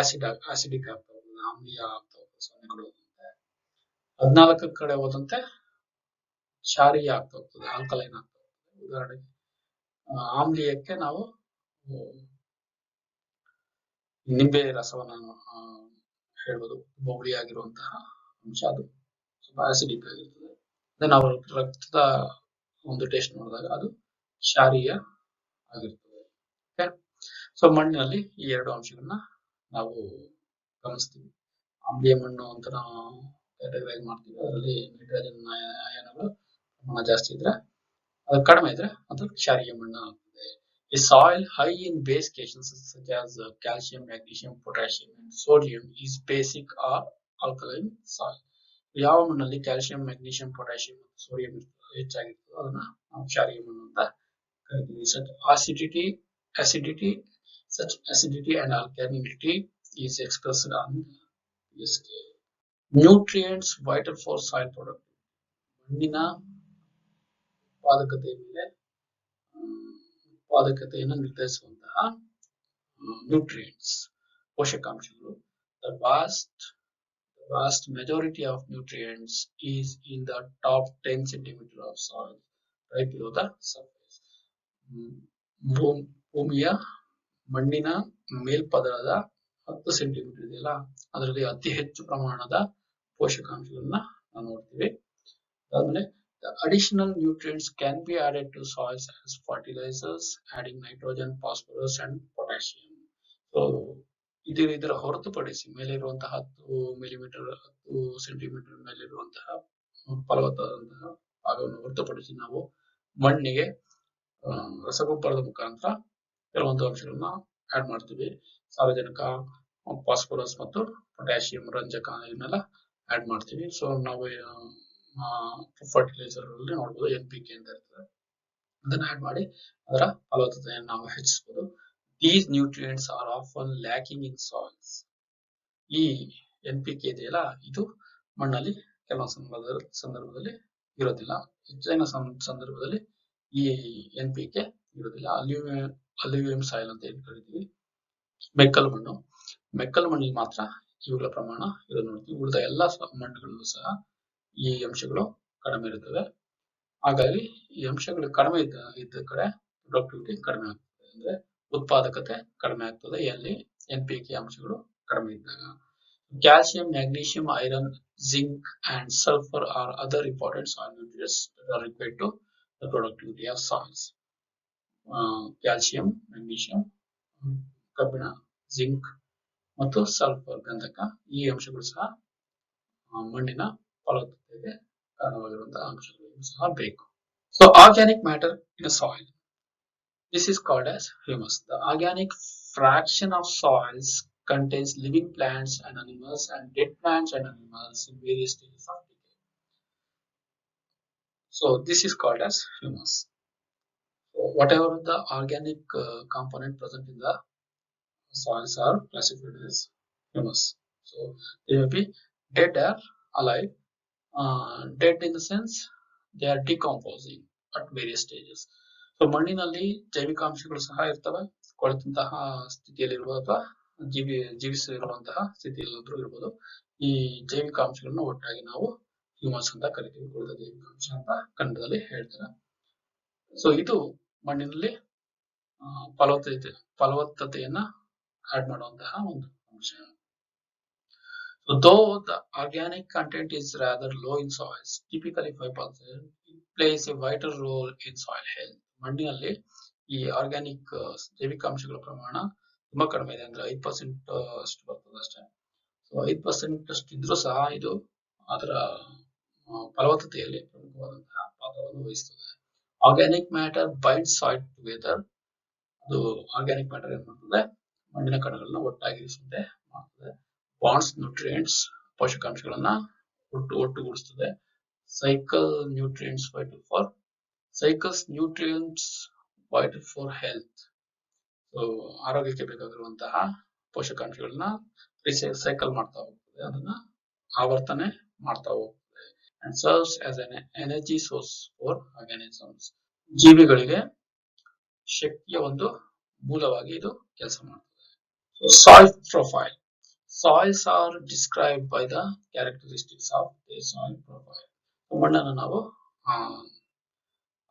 ಆಸಿಡಿಕ್ ಆಗ್ತಾ ಹೋಗ್ತದೆ, ಆಮ್ಲೀಯ ಆಗ್ತಾ ಹೋಗ್ತದೆ 0 ಕಡೆ ಹೋದಂತೆ. 14 ಕಡೆ ಹೋದಂತೆ ಕ್ಷಾರೀಯ ಆಗ್ತಾ ಹೋಗ್ತದೆ, ಆಲ್ಕಲೈನ್ ಆಗ್ತಾ ಹೋಗ್ತದೆ. ಉದಾಹರಣೆಗೆ ಆಮ್ಲೀಯಕ್ಕೆ ನಾವು ನಿಂಬೆ ರಸವನ್ನು ಹೇಳ್ಬೋದು, ತುಂಬಾ ಹುಳಿಯಾಗಿರುವಂತಹ ಅಂಶ, ಅದು ಸ್ವಲ್ಪ ಆಸಿಡಿಕ್ ಆಗಿರ್ತದೆ. ಅದೇ ನಾವು ರಕ್ತದ ಒಂದು ಟೆಸ್ಟ್ ನೋಡಿದಾಗ ಅದು ಕ್ಷಾರೀಯ ಆಗಿರ್ತದೆ. ಓಕೆ, ಸೊ ಮಣ್ಣಿನಲ್ಲಿ ಈ ಎರಡು ಅಂಶಗಳನ್ನ ನಾವು ಗಮನಿಸ್ತೀವಿ. ಆಮ್ಲೀಯ ಮಣ್ಣು ಅಂತ ನಾವು ಕ್ಯಾಟಗರೈಸ್ ಮಾಡ್ತೀವಿ. ಅದರಲ್ಲಿ ನೈಟ್ರೋಜನ್ ಅಯಾನುಗಳು ಪ್ರಮಾಣ ಜಾಸ್ತಿ ಇದ್ರೆ, ಅದು ಕಡಿಮೆ ಇದ್ರೆ ಅದು ಕ್ಷಾರೀಯ ಮಣ್ಣು ಆಗ್ತದೆ. A soil high in base cations such as calcium, magnesium, potassium, and sodium is basic or alkaline soil. ಯಾವ ಮಣ್ಣಲ್ಲಿ ಕ್ಯಾಲ್ಸಿಯಂ, ಮ್ಯಾಗ್ನೀಷಿಯಂ, ಪೊಟ್ಯಾಷಿಯಂ ಮತ್ತು ಸೋಡಿಯಂ ಹೆಚ್ಚಾಗಿರ್ತದೆ ಅದನ್ನ ನಾವು ಕ್ಷಾರೀಯ ಮಣ್ಣು ಅಂತ ಕರಿತೀವಿ. Such acidity and alkalinity is expressed on this scale. Nutrients vital for soil productivity. ಮಣ್ಣಿನ ಉತ್ಪಾದಕತೆಯನ್ನು ನಿರ್ಧರಿಸುವಂತಹ ನ್ಯೂಟ್ರಿಯೆಂಟ್ಸ್, ಪೋಷಕಾಂಶಗಳು. The vast majority of nutrients is in the top 10 centimeter of soil right below the surface. ಭೂಮಿಯ ಮಣ್ಣಿನ ಮೇಲ್ಪದರದ 10 centimetre ಇದೆಯಲ್ಲ, ಅದರಲ್ಲಿ ಅತಿ ಹೆಚ್ಚು ಪ್ರಮಾಣದ ಪೋಷಕಾಂಶಗಳನ್ನ ನಾವು ನೋಡ್ತೀವಿ. ಅದಾದ್ಮೇಲೆ the additional nutrients can be added to soils as fertilizers, adding nitrogen, phosphorus and potassium. So ಇದರ ಹೊರತುಪಡಿಸಿ ಮೇಲೆ ಇರುವಂತಹ 10 ಸೆಂಟಿಮೀಟರ್ ಮೇಲೆ ಇರುವಂತಹ ಫಲವತ್ತಾದಂತಹ ಭಾಗವನ್ನು ಹೊರತುಪಡಿಸಿ ನಾವು ಮಣ್ಣಿಗೆ ರಸಗೊಬ್ಬರದ ಮುಖಾಂತರ ಕೆಲವೊಂದು ಅಂಶಗಳನ್ನ ಆಡ್ ಮಾಡ್ತೀವಿ. ಸಾರಜನಕ, ಫಾಸ್ಫರಸ್ ಮತ್ತು ಪೊಟ್ಯಾಷಿಯಂ, ರಂಜಕ ಇವನ್ನೆಲ್ಲ ಆಡ್ ಮಾಡ್ತೀವಿ. ಸೊ ನಾವು ಫರ್ಟಿಲೈಸರ್ ಅಲ್ಲಿ ನೋಡಬಹುದು NPK ಅಂತ ಇರ್ತದೆ, ಅದನ್ನ ಆಡ್ ಮಾಡಿ ಅದರ ಫಲವತ್ತತೆಯನ್ನು ನಾವು ಹೆಚ್ಚಿಸಬಹುದು. These nutrients are often lacking in soils. ಈ NPK ಇದೆಯಲ್ಲ, ಇದು ಮಣ್ಣಲ್ಲಿ ಕೆಲವೊಂದು ಸಂದರ್ಭದಲ್ಲಿ ಇರೋದಿಲ್ಲ. ಹೆಚ್ಚಿನ ಸಂದರ್ಭದಲ್ಲಿ ಈ NPK ಇರೋದಿಲ್ಲ. ಅಲ್ಯೂವಿಯಂ ಸಾಯಿಲ್ ಅಂತ ಏನ್ ಕರಿತೀವಿ, ಮೆಕ್ಕಲು ಮಣ್ಣಿಗೆ ಮಾತ್ರ ಇವುಗಳ ಪ್ರಮಾಣ ಇರೋದು ನೋಡ್ತೀವಿ. ಉಳಿದ ಎಲ್ಲಾ ಮಣ್ಣುಗಳಲ್ಲೂ ಸಹ ಈ ಅಂಶಗಳು ಕಡಿಮೆ ಇರುತ್ತವೆ. ಹಾಗಾಗಿ ಈ ಅಂಶಗಳು ಕಡಿಮೆ ಇದ್ದ ಕಡೆ ಪ್ರೊಡಕ್ಟಿವಿಟಿ ಕಡಿಮೆ ಆಗ್ತದೆ, ಅಂದ್ರೆ ಉತ್ಪಾದಕತೆ ಕಡಿಮೆ ಆಗ್ತದೆ ಎಲ್ಲಿ NPK ಅಂಶಗಳು ಕಡಿಮೆ ಇದ್ದಾಗ. Calcium, magnesium, iron, zinc and sulfur are other important soil nutrients that are required to the productivity of soils. Calcium, magnesium, ಕಬ್ಬಿಣ, ಜಿಂಕ್ ಮತ್ತು ಸಲ್ಫರ್, ಗಂಧಕ, ಈ ಅಂಶಗಳು ಸಹ ಮಣ್ಣಿನ ಫಲವತ್ತತೆಗೆ ಕಾರಣವಾಗಿರುವಂತಹ ಅಂಶಗಳು ಸಹ ಬೇಕು. So organic matter in a soil, this is called as humus. The organic fraction of soils contains living plants and animals and dead plants and animals in various stages of decay. So this is called as humus. So whatever the organic component present in the soils are classified as humus. So they may be dead or alive. Dead in the sense they are decomposing at various stages. So ಮಣ್ಣಿನಲ್ಲಿ ಜೈವಿಕಾಂಶಗಳು ಸಹ ಇರ್ತವೆ, ಕೊಳೆತಂತಹ ಸ್ಥಿತಿಯಲ್ಲಿ ಇರ್ಬೋದು ಅಥವಾ ಜೀವಿಸಿರುವಂತಹ ಸ್ಥಿತಿಯಲ್ಲಾದ್ರೂ ಇರ್ಬೋದು. ಈ ಜೈವಿಕಾಂಶಗಳನ್ನ ಒಟ್ಟಾಗಿ ನಾವು ಹ್ಯೂಮಸ್ ಅಂತ ಕರಿತೀವಿ, ಉಳಿದ ಜೈವಿಕಾಂಶ ಅಂತ ಕನ್ನಡದಲ್ಲಿ ಹೇಳ್ತಾರೆ. ಸೊ ಇದು ಮಣ್ಣಿನಲ್ಲಿ ಫಲವತ್ತತೆಯನ್ನ ಆಡ್ ಮಾಡುವಂತಹ ಒಂದು ಅಂಶ. So though the organic content is rather low in soils, typically 5%, it plays a vital role in soil health. ಮಣ್ಣಿನಲ್ಲಿ ಈ ಆರ್ಗ್ಯಾನಿಕ್ ಜೈವಿಕಾಂಶಗಳ ಪ್ರಮಾಣ ತುಂಬಾ ಕಡಿಮೆ ಇದೆ, ಅಂದ್ರೆ 5% ಅಷ್ಟು ಬರ್ತದೆ ಅಷ್ಟೇ. ಸೊ 5% ಅಷ್ಟು ಇದ್ರೂ ಸಹ ಇದು ಅದರ ಫಲವತ್ತತೆಯಲ್ಲಿ ಪ್ರಮುಖವಾದಂತಹ ಪಾತ್ರವನ್ನು ವಹಿಸ್ತದೆ. Organic matter binds soil together. ಅದು ಆರ್ಗ್ಯಾನಿಕ್ ಮ್ಯಾಟರ್ ಏನ್ ಮಾಡ್ತದೆ, ಮಣ್ಣಿನ ಕಣಗಳನ್ನ ಒಟ್ಟಾಗಿರಿಸುತ್ತೆ ಮಾಡ್ತದೆ. ಬಾಂಡ್ಸ್ ನ್ಯೂಟ್ರಿಯೆಂಟ್ಸ್, ಪೋಷಕಾಂಶಗಳನ್ನ ಒಟ್ಟುಗೂಡಿಸ್ತದೆ. Nutrients vital for health. So ಆರೋಗ್ಯಕ್ಕೆ ಬೇಕಾಗಿರುವಂತಹ ಪೋಷಕಾಂಶಗಳನ್ನ ರಿಸೈಕಲ್ ಮಾಡ್ತಾ ಹೋಗ್ತದೆ, ಅದನ್ನ ಆವರ್ತನೆ ಮಾಡ್ತಾ ಹೋಗ್ತದೆ. And serves as N energy source for organisms. ಜೀವಿಗಳಿಗೆ ಶಕ್ತಿಯ ಒಂದು ಮೂಲವಾಗಿ ಇದು ಕೆಲಸ ಮಾಡ್ತದೆ. Soil profile. Soils are described by the characteristics of their soil profile. ಮಣ್ಣನ್ನು ನಾವು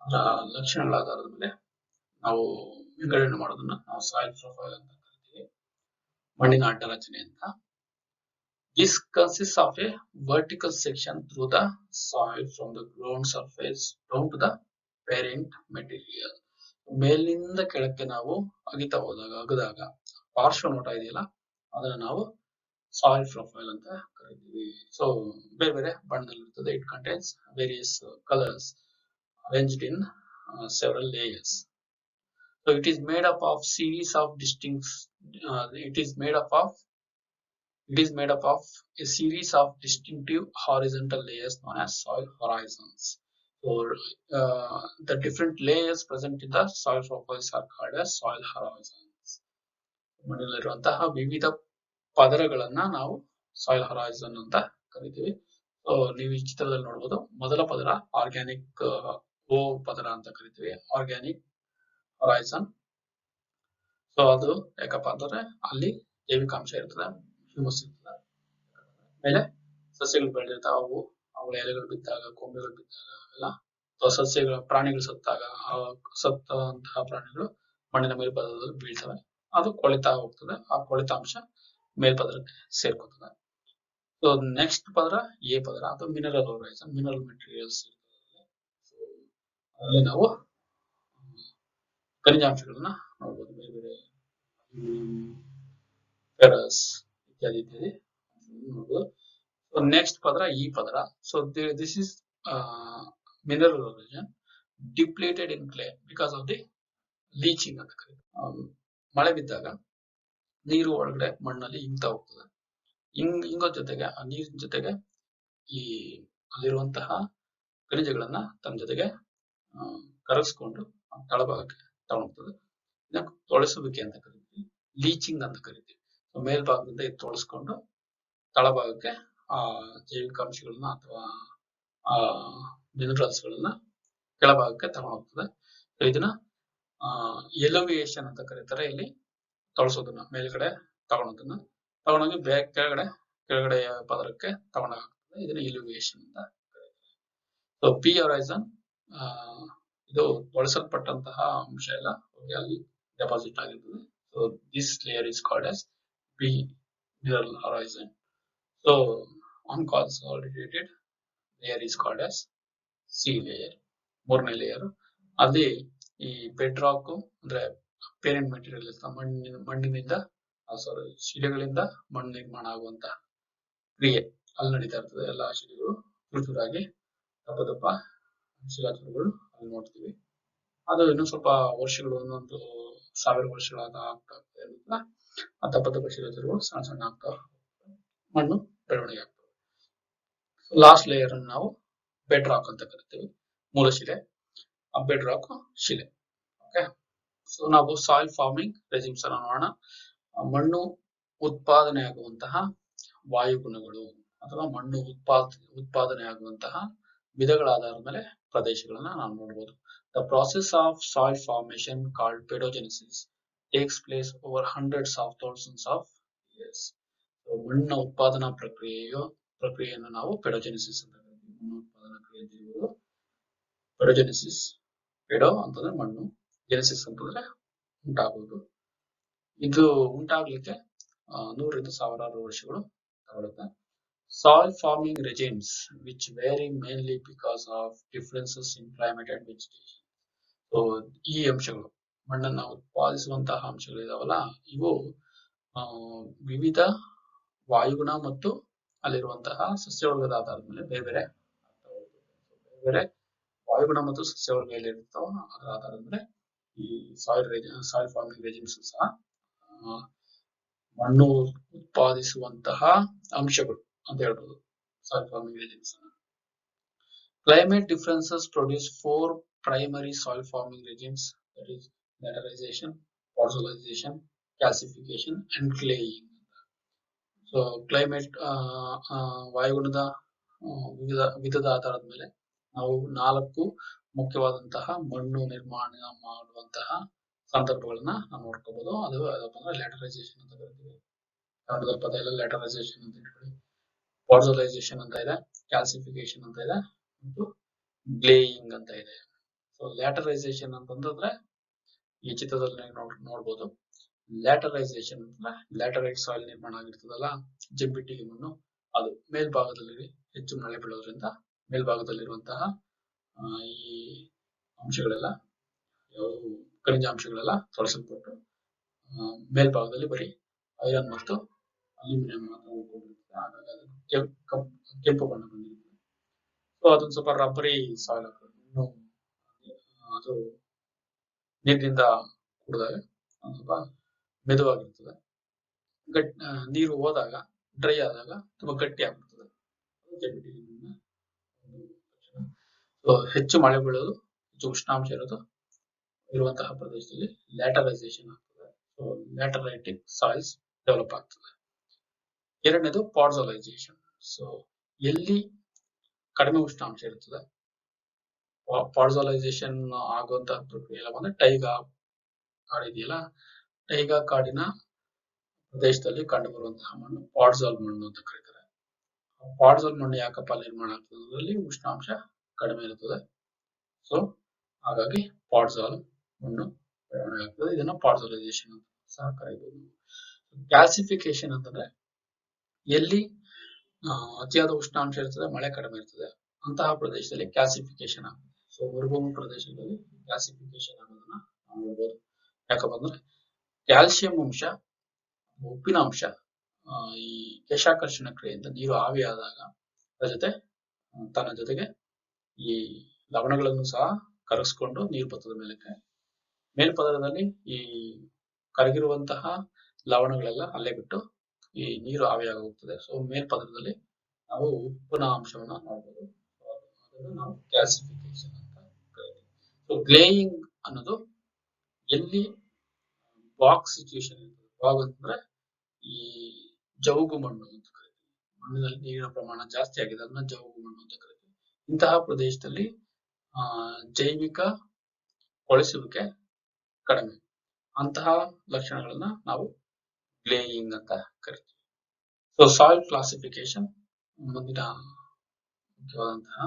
ಅದರ ಲಕ್ಷಣಗಳ ಆಧಾರದ ಮೇಲೆ ನಾವು ವಿಂಗಡಣೆ ಮಾಡೋದನ್ನ ನಾವು ಸಾಯಿಲ್ ಪ್ರೊಫೈಲ್ ಅಂತ ಕರಿತೀವಿ, ಮಣ್ಣಿನ ಅಡ್ಡ ರಚನೆ ಅಂತ. This consists of a vertical section through the soil from the ground surface down to the parent material. ಮೇಲಿಂದ ಕೆಳಕ್ಕೆ ನಾವು ಅಗದಾಗ ಪಾರ್ಶ್ವ ನೋಟ ಇದೆಯಲ್ಲ, ಅದನ್ನ ನಾವು ಸಾಯಿಲ್ ಪ್ರೊಫೈಲ್ ಅಂತ ಕರಿತೀವಿ. ಸೊ ಬೇರೆ ಬೇರೆ ಬಣ್ಣದಲ್ಲಿ ಇರ್ತದೆ. It contains various colours arranged in several layers. So it is made up of series of it is made up of a series of distinctive horizontal layers known as soil horizons. So the different layers present in the soil profiles are called as soil horizons. ಮಣ್ಣಿನಲ್ಲಿರುವಂತಹ ವಿವಿಧ ಪದರಗಳನ್ನ ನಾವು soil ಹರೈಸನ್ ಅಂತ ಕರಿತೀವಿ. So ನೀವು ಈ ಚಿತ್ರದಲ್ಲಿ ನೋಡಬಹುದು, ಮೊದಲ ಪದರ ಆರ್ಗ್ಯಾನಿಕ್ ಓ ಪದರ ಅಂತ ಕರಿತೀವಿ, ಆರ್ಗ್ಯಾನಿಕ್ ಹರೈಸನ್. ಸೊ ಅದು ಯಾಕಪ್ಪ ಅಂತಂದ್ರೆ ಅಲ್ಲಿ ಜೈವಿಕಾಂಶ ಇರ್ತದೆ, ಹ್ಯೂಮಸ್ ಇರ್ತದೆ. ಆಮೇಲೆ ಸಸ್ಯಗಳು ಬೆಳೆದಿರ್ತಾವ, ಅವುಗಳ ಎಲೆಗಳು ಬಿದ್ದಾಗ, ಕೊಂಬೆಗಳು ಬಿದ್ದಾಗ ಎಲ್ಲ ಸಸ್ಯಗಳ ಪ್ರಾಣಿಗಳು ಸತ್ತಾಗ ಸತ್ತಂತಹ ಪ್ರಾಣಿಗಳು ಮಣ್ಣಿನ ಮೇಲ್ಪದರದಲ್ಲಿ ಬೀಳ್ತವೆ, ಅದು ಕೊಳಿತಾ ಹೋಗ್ತದೆ, ಆ ಕೊಳಿತಾಂಶ ಮೇಲ್ಪದರಕ್ಕೆ ಸೇರ್ಕೋತದೆ. ಸೊ ನೆಕ್ಸ್ಟ್ ಪದರ ಎ ಪದರ, ಅದು ಮಿನರಲ್ ಹರೈಸನ್, ಮಿನರಲ್ ಮೆಟೀರಿಯಲ್ಸ್ ಇರ್ತದೆ. ಅದರಲ್ಲಿ ನಾವು ಖನಿಜಾಂಶಗಳನ್ನ ನೋಡಬಹುದು, ಬೇರೆ ಬೇರೆ ಫೆರಸ್ ಇತ್ಯಾದಿ ಇತ್ಯಾದಿ ನೋಡಬಹುದು. ಸೊ ನೆಕ್ಸ್ಟ್ ಪದರ ಈ ಪದರ. So this is mineral horizon depleted in clay because of the leaching ಅಂತ ಕರೀತಾರೆ. ಮಳೆ ಬಿದ್ದಾಗ ನೀರು ಒಳಗಡೆ ಮಣ್ಣಲ್ಲಿ ಇಂಗ್ತಾ ಹೋಗ್ತದೆ. ಇಂಗೋ ಜೊತೆಗೆ ಆ ನೀರಿನ ಜೊತೆಗೆ ಈ ಅಲ್ಲಿರುವಂತಹ ಖನಿಜಗಳನ್ನ ತನ್ನ ಜೊತೆಗೆ ಕರಗಿಸ್ಕೊಂಡು ತಳಭಾಗಕ್ಕೆ ತಗೊಂಡೋಗ್ತದೆ. ಇದನ್ನ ತೊಳಸುವಿಕೆ ಅಂತ ಕರಿತೀವಿ, ಲೀಚಿಂಗ್ ಅಂತ ಕರಿತೀವಿ. ಮೇಲ್ಭಾಗದಿಂದ ಇದು ತೊಳಸ್ಕೊಂಡು ತಳಭಾಗಕ್ಕೆ ಆ ಜೈವಿಕಾಂಶಗಳನ್ನ ಅಥವಾ ಆ ಮಿನರಲ್ಸ್ ಗಳನ್ನ ಕೆಳಭಾಗಕ್ಕೆ ತಗೊಂಡೋಗ್ತದೆ. ಇದನ್ನ ಎಲಿವೇಶನ್ ಅಂತ ಕರೀತಾರೆ. ಇಲ್ಲಿ ತೊಳಸೋದನ್ನ ಮೇಲ್ಗಡೆ ತಗೊಳೋದನ್ನ ತಗೊಂಡೋಗಿ ಕೆಳಗಡೆ ಪದರಕ್ಕೆ ತಗೊಂಡೋಗ್ತದೆ. ಇದನ್ನ ಎಲಿವೇಶನ್ ಅಂತ ಕರೀತಾರೆ. ಸೊ ಪಿ ಹರೈಸನ್, ಇದು ತೊಳಸಲ್ಪಟ್ಟಂತಹ ಅಂಶ ಎಲ್ಲ ಅಲ್ಲಿ ಡೆಪಾಸಿಟ್ ಆಗಿರ್ತದೆ. So this layer is called as P mineral horizon. So unconsolidated layer is called as C layer, ಮೂರನೇ ಲೇಯರ್. ಅಲ್ಲಿ ಈ ಬೆಡ್ ರಾಕ್ ಅಂದ್ರೆ ಪೇರೆಂಟ್ ಮೆಟೀರಿಯಲ್ ಮಣ್ಣಿನಿಂದ ಶಿಲೆಗಳಿಂದ ಮಣ್ಣು ನಿರ್ಮಾಣ ಆಗುವಂತ ಕ್ರಿಯೆ ಅಲ್ಲಿ ನಡೀತಾ ಇರ್ತದೆ. ಎಲ್ಲ ಶಿಲೆಗಳು ಚೂರಾಗಿ ದಪ್ಪ ದಪ್ಪ ಶಿಲಾಚೂರುಗಳು ಅಲ್ಲಿ ನೋಡ್ತೀವಿ. ಅದು ಇನ್ನೂ ಸ್ವಲ್ಪ ವರ್ಷಗಳು, ಒಂದೊಂದು 1000 ವರ್ಷಗಳಾದ ಆಗ್ತಾ ಇರ್ತದೆ. ಆ ದಪ್ಪ ದಪ್ಪ ಶಿಲಾಚೂರುಗಳು ಸಣ್ಣ ಸಣ್ಣ ಆಗ್ತಾ ಮಣ್ಣು ಬೆಳವಣಿಗೆ ಆಗ್ತದೆ. ಲಾಸ್ಟ್ ಲೇಯರ್ ಅನ್ನು ನಾವು ಬೆಡ್ ರಾಕ್ ಅಂತ ಕರಿತೀವಿ, ಮೂಲ ಶಿಲೆ, ಆ ಬೆಡ್ ರಾಕ್ ಶಿಲೆ. ಓಕೆ, ಸೊ ನಾವು ಸಾಯಿಲ್ ಫಾರ್ಮಿಂಗ್ ರೆಜಿಮ್ಸ್ ಅನ್ನು ನೋಡೋಣ. ಮಣ್ಣು ಉತ್ಪಾದನೆ ಆಗುವಂತಹ ವಾಯುಗುಣಗಳು ಅಥವಾ ಮಣ್ಣು ಉತ್ಪಾದನೆ ಆಗುವಂತಹ ವಿಧಗಳ ಆಧಾರದ ಮೇಲೆ ಪ್ರದೇಶಗಳನ್ನ ನಾವು ನೋಡಬಹುದು. The process of soil formation called pedogenesis takes place over hundreds of thousands of years. ಮಣ್ಣಿನ ಉತ್ಪಾದನಾ ಪ್ರಕ್ರಿಯೆಯನ್ನು ನಾವು ಪೆಡೋಜೆನಿಸಿಸ್ ಅಂತ ಕರಿತೀವಿ. ಮಣ್ಣು ಉತ್ಪಾದನಾ ಕ್ರಿಯೆ ಅಂತ ಪೆಡೋಜೆನಿಸಿಸ್. ಪೆಡೋ ಅಂತಂದ್ರೆ ಮಣ್ಣು, ಜೆನೆಸಿಸ್ ಅಂತಂದ್ರೆ ಉಂಟಾಗುವುದು. ಇದು ಉಂಟಾಗ್ಲಿಕ್ಕೆ 100 ರಿಂದ 1000 ವರ್ಷಗಳು ತಗೊಳುತ್ತೆ. Soil forming regimes which vary mainly because of differences in climate and vegetation. So ಈ ಅಂಶಗಳು, ಮಣ್ಣನ್ನ ಉತ್ಪಾದಿಸುವಂತಹ ಅಂಶಗಳು ಇದಾವಲ್ಲ, ಇವು ವಿವಿಧ ವಾಯುಗುಣ ಮತ್ತು ಅಲ್ಲಿರುವಂತಹ ಸಸ್ಯವರ್ಗದ ಆಧಾರದ ಮೇಲೆ ಬೇರೆ ಬೇರೆ ಬೇರೆ ವಾಯುಗುಣ ಮತ್ತು ಸಸ್ಯವರ್ಗ ಎಲ್ಲಿರ್ತಾವ ಅದರ ಆಧಾರದ ಮೇಲೆ ಈ ಸಾಯಿಲ್ ಫಾರ್ಮಿಂಗ್ ರೆಜಿಮ್ಸ್ ಸಹ ಮಣ್ಣು ಉತ್ಪಾದಿಸುವಂತಹ ಅಂಶಗಳು ಅಂತ ಹೇಳ್ಬೋದು. Soil farming regimes. Climate differences produce 4 primary soil forming regimes, that is lateralization, fossilization, calcification and claying. So climate ವಾಯುಗುಣದ ವಿಧದ ಆಧಾರದ ಮೇಲೆ ನಾವು 4 ಮುಖ್ಯವಾದಂತಹ ಮಣ್ಣು ನಿರ್ಮಾಣ ಮಾಡುವಂತಹ ಸಂದರ್ಭಗಳನ್ನ ನಾವು ನೋಡ್ಕೋಬಹುದು. ಅದು ಯಾವ್ದಪ್ಪ ಅಂದ್ರೆ ಲ್ಯಾಟರೈಸೇಷನ್ ಅಂತ ಕರಿತೀವಿ. ಕನ್ನಡದ ಪದ ಎಲ್ಲ ಲ್ಯಾಟರೈಸೇಷನ್ ಅಂತ ಇಟ್ಕೊಳ್ಳಿ. ಪಾರ್ಸಲೈಸೇಷನ್ ಅಂತ ಇದೆ, ಕ್ಯಾಲ್ಸಿಫಿಕೇಶನ್ ಅಂತ ಇದೆ, ಮತ್ತು ಗ್ಲೇಯಿಂಗ್ ಅಂತ ಇದೆ. ಸೊ ಲ್ಯಾಟರೈಸೇಷನ್ ಅಂತಂದ್ರೆ ಈ ಚಿತ್ರದಲ್ಲಿ ನೋಡ್ಬೋದು. ಲ್ಯಾಟರೈಸೇಷನ್ ಅಂದ್ರೆ ಲ್ಯಾಟರೈಟ್ ಸಾಯಿಲ್ ನಿರ್ಮಾಣ ಆಗಿರ್ತದಲ್ಲ, ಜಂಬಿಟ್ಟಿಗೆ ಮಣ್ಣು, ಅದು ಮೇಲ್ಭಾಗದಲ್ಲಿ ಹೆಚ್ಚು ಮಳೆ ಬೀಳೋದ್ರಿಂದ ಮೇಲ್ಭಾಗದಲ್ಲಿರುವಂತಹ ಈ ಅಂಶಗಳೆಲ್ಲ, ಖನಿಜಾಂಶಗಳೆಲ್ಲ ತೊಳಸಲ್ಪಟ್ಟು ಮೇಲ್ಭಾಗದಲ್ಲಿ ಬರೀ ಐರನ್ ಮತ್ತು ಅಲ್ಯೂಮಿನಿಯಂ ಮಾತ್ರ ಉಳ್ಕೊಂಡಿರುತ್ತೆ. ಹಾಗಾಗಿ ಅದು ಕೆಂಪು ಬಣ್ಣ ಬಂದಿರುತ್ತೆ. ಸೊ ಅದೊಂದು ಸ್ವಲ್ಪ ರಬ್ಬರಿ ಸಾಯಿಲ್ ಇನ್ನು ಅದು ನೀರಿನಿಂದ ಕುಡಿದಾಗ ಒಂದು ಸ್ವಲ್ಪ ಮೆದುವಾಗಿರ್ತದೆ. ನೀರು ಹೋದಾಗ ಡ್ರೈ ಆದಾಗ ತುಂಬಾ ಗಟ್ಟಿ ಆಗ್ಬಿಡ್ತದೆ. ಸೊ ಹೆಚ್ಚು ಮಳೆ ಬೀಳೋದು, ಹೆಚ್ಚು ಉಷ್ಣಾಂಶ ಇರುವಂತಹ ಪ್ರದೇಶದಲ್ಲಿ ಲ್ಯಾಟರೈಸೇಷನ್ ಆಗ್ತದೆ. ಸೊ ಲ್ಯಾಟರೈಟಿಕ್ ಸಾಯಿಲ್ಸ್ ಡೆವಲಪ್ ಆಗ್ತದೆ. ಎರಡನೇದು ಪಾರ್ಸಲೈಸೇಷನ್. ಸೊ ಎಲ್ಲಿ ಕಡಿಮೆ ಉಷ್ಣಾಂಶ ಇರ್ತದೆ, ಪಾರ್ಸಲೈಸೇಷನ್ ಆಗುವಂತಹ ಪ್ರಕ್ರಿಯೆ ಎಲ್ಲ ಬಂದ್ರೆ ಟೈಗಾ ಕಾಡಿದೆಯಲ್ಲ, ಟೈಗಾ ಕಾಡಿನ ಪ್ರದೇಶದಲ್ಲಿ ಕಂಡು ಬರುವಂತಹ ಮಣ್ಣು ಪಾಡ್ಸಾಲ್ ಮಣ್ಣು ಅಂತ ಕರೀತಾರೆ. ಪಾಡ್ಸಾಲ್ ಮಣ್ಣು ಯಾಕಪ್ಪ ನಿರ್ಮಾಣ ಆಗ್ತದೆ, ಅದರಲ್ಲಿ ಉಷ್ಣಾಂಶ ಕಡಿಮೆ ಇರುತ್ತದೆ. ಸೊ ಹಾಗಾಗಿ ಪಾಡ್ಸಾಲ್ ಮಣ್ಣು ಬೆಳವಣಿಗೆ ಆಗ್ತದೆ. ಇದನ್ನ ಪಾರ್ಸಲೈಸೇಷನ್ ಅಂತ ಸಹ ಕರೀಬಹುದು. ಕ್ಯಾಲ್ಸಿಫಿಕೇಶನ್ ಅಂತಂದ್ರೆ ಎಲ್ಲಿ ಅತಿಯಾದ ಉಷ್ಣಾಂಶ ಇರ್ತದೆ, ಮಳೆ ಕಡಿಮೆ ಇರ್ತದೆ, ಅಂತಹ ಪ್ರದೇಶದಲ್ಲಿ ಕ್ಯಾಲ್ಸಿಫಿಕೇಶನ್ ಆಗುತ್ತೆ. ಸೊ ಮರುಭೂಮಿ ಪ್ರದೇಶದಲ್ಲಿ ಕ್ಯಾಲ್ಸಿಫಿಕೇಶನ್ ಆಗೋದನ್ನ ನಾವು ನೋಡ್ಬೋದು. ಯಾಕಪ್ಪ ಅಂದ್ರೆ ಕ್ಯಾಲ್ಸಿಯಂ ಅಂಶ, ಉಪ್ಪಿನ ಅಂಶ ಈ ಕೇಶಾಕರ್ಷಣ ಕ್ರಿಯೆಯಿಂದ ನೀರು ಆವಿಯಾದಾಗ ಅದರ ತನ್ನ ಜೊತೆಗೆ ಈ ಲವಣಗಳನ್ನು ಸಹ ಕರಗಿಸ್ಕೊಂಡು ನೀರು ಬತ್ತದ ಮೇಲಕ್ಕೆ, ಮೇಲ್ಪದರದಲ್ಲಿ ಈ ಕರಗಿರುವಂತಹ ಲವಣಗಳೆಲ್ಲ ಅಲ್ಲೇ ಬಿಟ್ಟು ಈ ನೀರು ಆವಿಯಾಗಿ ಹೋಗ್ತದೆ. ಸೊ ಮೇಲ್ಪದರದಲ್ಲಿ ನಾವು ಉಪ್ಪಿನ ಅಂಶವನ್ನ ನೋಡ್ಬೋದು. ಅದನ್ನು ನಾವು ಕ್ಯಾಲ್ಸಿಫಿಕೇಶನ್ ಅಂತ ಕರಿತೀವಿ. ಸೊ ಗ್ಲೇಯಿಂಗ್ ಅನ್ನೋದು ಎಲ್ಲಿ ಬಾಕ್ಸ್ ಸಿಚುಯೇಷನ್ ಇರ್ತದೆ. ಬಾಗ್ ಅಂತಂದ್ರೆ ಈ ಜವುಗು ಮಣ್ಣು ಅಂತ ಕರಿತೀವಿ. ಮಣ್ಣಿನಲ್ಲಿ ನೀರಿನ ಪ್ರಮಾಣ ಜಾಸ್ತಿ ಆಗಿದೆ, ಅದನ್ನ ಜವುಗು ಮಣ್ಣು ಅಂತ ಕರಿತೀವಿ. ಇಂತಹ ಪ್ರದೇಶದಲ್ಲಿ ಜೈವಿಕ ಕೊಳೆಸುವಿಕೆ ಕಡಿಮೆ, ಅಂತಹ ಲಕ್ಷಣಗಳನ್ನ ನಾವು ಗ್ಲೇಯಿಂಗ್ ಅಂತ ಕರಿತೀವಿ. ಸೊ ಸಾಯಿಲ್ ಕ್ಲಾಸಿಫಿಕೇಶನ್ ಮುಂದಿನ ಮುಖ್ಯವಾದಂತಹ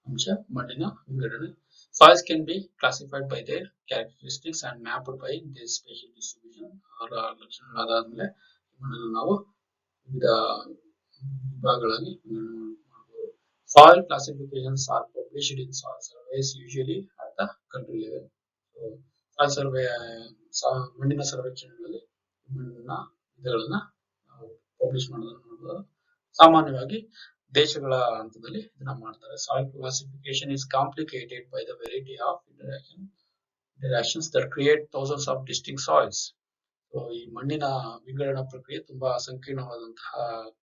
ಅಂಶ, ಮಣ್ಣಿನ ವಿಂಗಡಣೆ. Soils can be classified by their characteristics and mapped by their spatial distribution. ಅವರ ಲಕ್ಷಣಗಳ ಆಧಾರಮೇಲೆ ಮಣ್ಣನ್ನು ನಾವು ವಿವಿಧ ವಿಭಾಗಗಳಾಗಿ ಮಾಡಬಹುದು. Soil classifications are published in soil surveys, usually at the country level. Soil survey ಮಣ್ಣಿನ ಸರ್ವೇಕ್ಷಣೆಗಳಲ್ಲಿ ಮಣ್ಣಿನ ವಿಧಗಳನ್ನ ನಾವು ಪಬ್ಲಿಷ್ ಮಾಡೋದನ್ನ ನೋಡಬಹುದು. ಸಾಮಾನ್ಯವಾಗಿ ದೇಶಗಳ ಹಂತದಲ್ಲಿ ಇದನ್ನ ಮಾಡ್ತಾರೆ. Soil classification is complicated by the variety of interactions that create thousands of distinct soils. So ಈ ಮಣ್ಣಿನ ವಿಂಗಡಣಾ ಪ್ರಕ್ರಿಯೆ ತುಂಬಾ ಸಂಕೀರ್ಣವಾದಂತಹ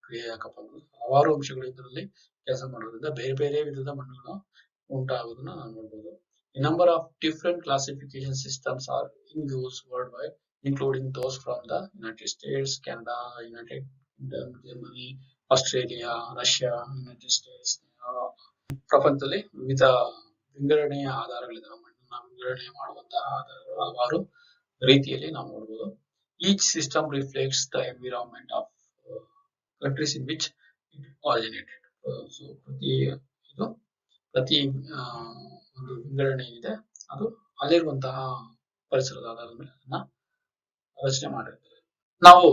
ಕ್ರಿಯೆ. ಯಾಕಪ್ಪ ಅಂದ್ರೆ ಹಲವಾರು ಅಂಶಗಳು ಇದರಲ್ಲಿ ಕೆಲಸ ಮಾಡೋದ್ರಿಂದ ಬೇರೆ ಬೇರೆ ವಿಧದ ಮಣ್ಣುಗಳು ಉಂಟಾಗೋದನ್ನ ನಾವು ನೋಡಬಹುದು. A number of different classification systems are in use worldwide, including those from the United States, Canada, United Kingdom, Germany, Australia, Russia, United States. ಪ್ರಪಂಚದಲ್ಲಿ ವಿವಿಧ ವಿಂಗಡಣೆಯ ಆಧಾರಗಳಿದಾವೆ. ಮಣ್ಣನ್ನ ವಿಂಗಡಣೆ ಮಾಡುವಂತಹ ಆಧಾರಗಳು ಹಲವಾರು ರೀತಿಯಲ್ಲಿ ನಾವು ನೋಡಬಹುದು. Each system reflects the environment of countries in which it originated. So ಪ್ರತಿ ಒಂದು ವಿಂಗಡಣೆ ಇದೆ, ಅದು ಅಲ್ಲಿರುವಂತಹ ಪರಿಸರದ ಆಧಾರದ ಮೇಲೆ ಅದನ್ನ ರಚನೆ ಮಾಡಿರ್ತಾರೆ. ನಾವು